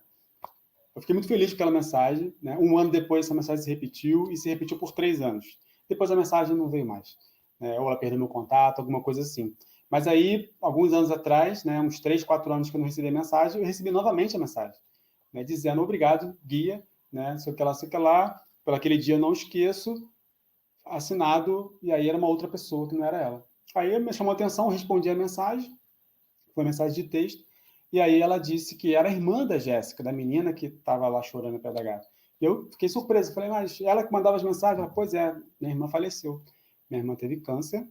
Eu fiquei muito feliz com aquela mensagem, né? Um ano depois, essa mensagem se repetiu, e se repetiu por 3 anos. Depois a mensagem não veio mais, né? Ou ela perdeu meu contato, alguma coisa assim. Mas aí, alguns anos atrás, né, uns 3, 4 anos que eu não recebi a mensagem, eu recebi novamente a mensagem, né, dizendo obrigado, guia, né, sei que lá, por aquele dia eu não esqueço, assinado, e aí era uma outra pessoa que não era ela. Aí me chamou a atenção, eu respondi a mensagem, foi uma mensagem de texto, e aí ela disse que era a irmã da Jéssica, da menina que estava lá chorando no pé da gata. E eu fiquei surpreso, falei, mas ela que mandava as mensagens? Ela, pois é, minha irmã faleceu. Minha irmã teve câncer,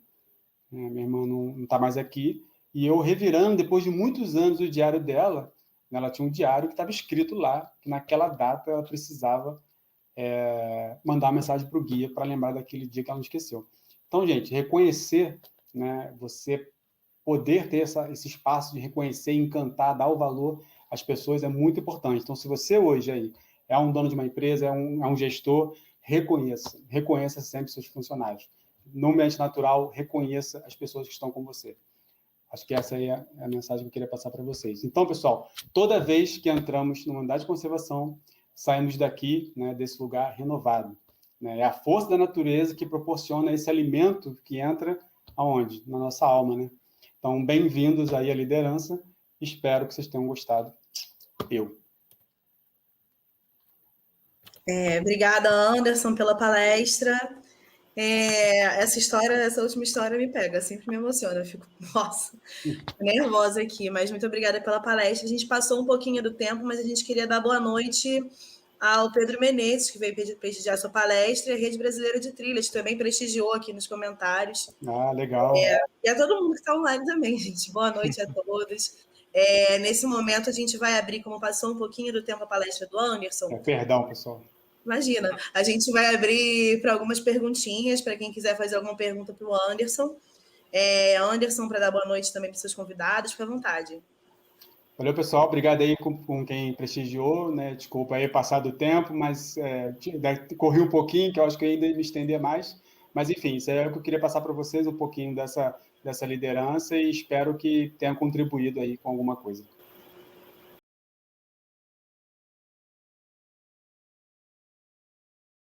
né, minha irmã não está mais aqui, e eu revirando, depois de muitos anos, o diário dela, né, ela tinha um diário que estava escrito lá, que naquela data ela precisava mandar uma mensagem para o guia para lembrar daquele dia que ela não esqueceu. Então, gente, reconhecer, né, você poder ter esse espaço de reconhecer, encantar, dar o valor às pessoas é muito importante. Então, se você hoje aí é um dono de uma empresa, é um gestor, reconheça sempre seus funcionários. No ambiente natural, reconheça as pessoas que estão com você. Acho que essa aí é a mensagem que eu queria passar para vocês. Então, pessoal, toda vez que entramos numa unidade de conservação, saímos daqui, né, desse lugar renovado. Né? É a força da natureza que proporciona esse alimento que entra aonde? Na nossa alma, né? Então, bem-vindos aí à liderança. Espero que vocês tenham gostado. Obrigada, Anderson, pela palestra. Essa última história me pega, sempre me emociona. Eu fico, nossa, nervosa aqui, mas muito obrigada pela palestra. A gente passou um pouquinho do tempo, mas a gente queria dar boa noite ao Pedro Menezes, que veio prestigiar sua palestra, e a Rede Brasileira de Trilhas, que também prestigiou aqui nos comentários. Ah, legal. E a todo mundo que está online também, gente. Boa noite a todos. Nesse momento, a gente vai abrir, como passou um pouquinho do tempo a palestra do Anderson. Perdão, pessoal. Imagina, a gente vai abrir para algumas perguntinhas, para quem quiser fazer alguma pergunta para o Anderson. Anderson, para dar boa noite também para seus convidados, fica à vontade. Valeu, pessoal. Obrigado aí com quem prestigiou, né? Desculpa aí passar do tempo, mas corri um pouquinho, que eu acho que eu ainda me estender mais. Mas, enfim, isso é o que eu queria passar para vocês, um pouquinho dessa liderança, e espero que tenha contribuído aí com alguma coisa.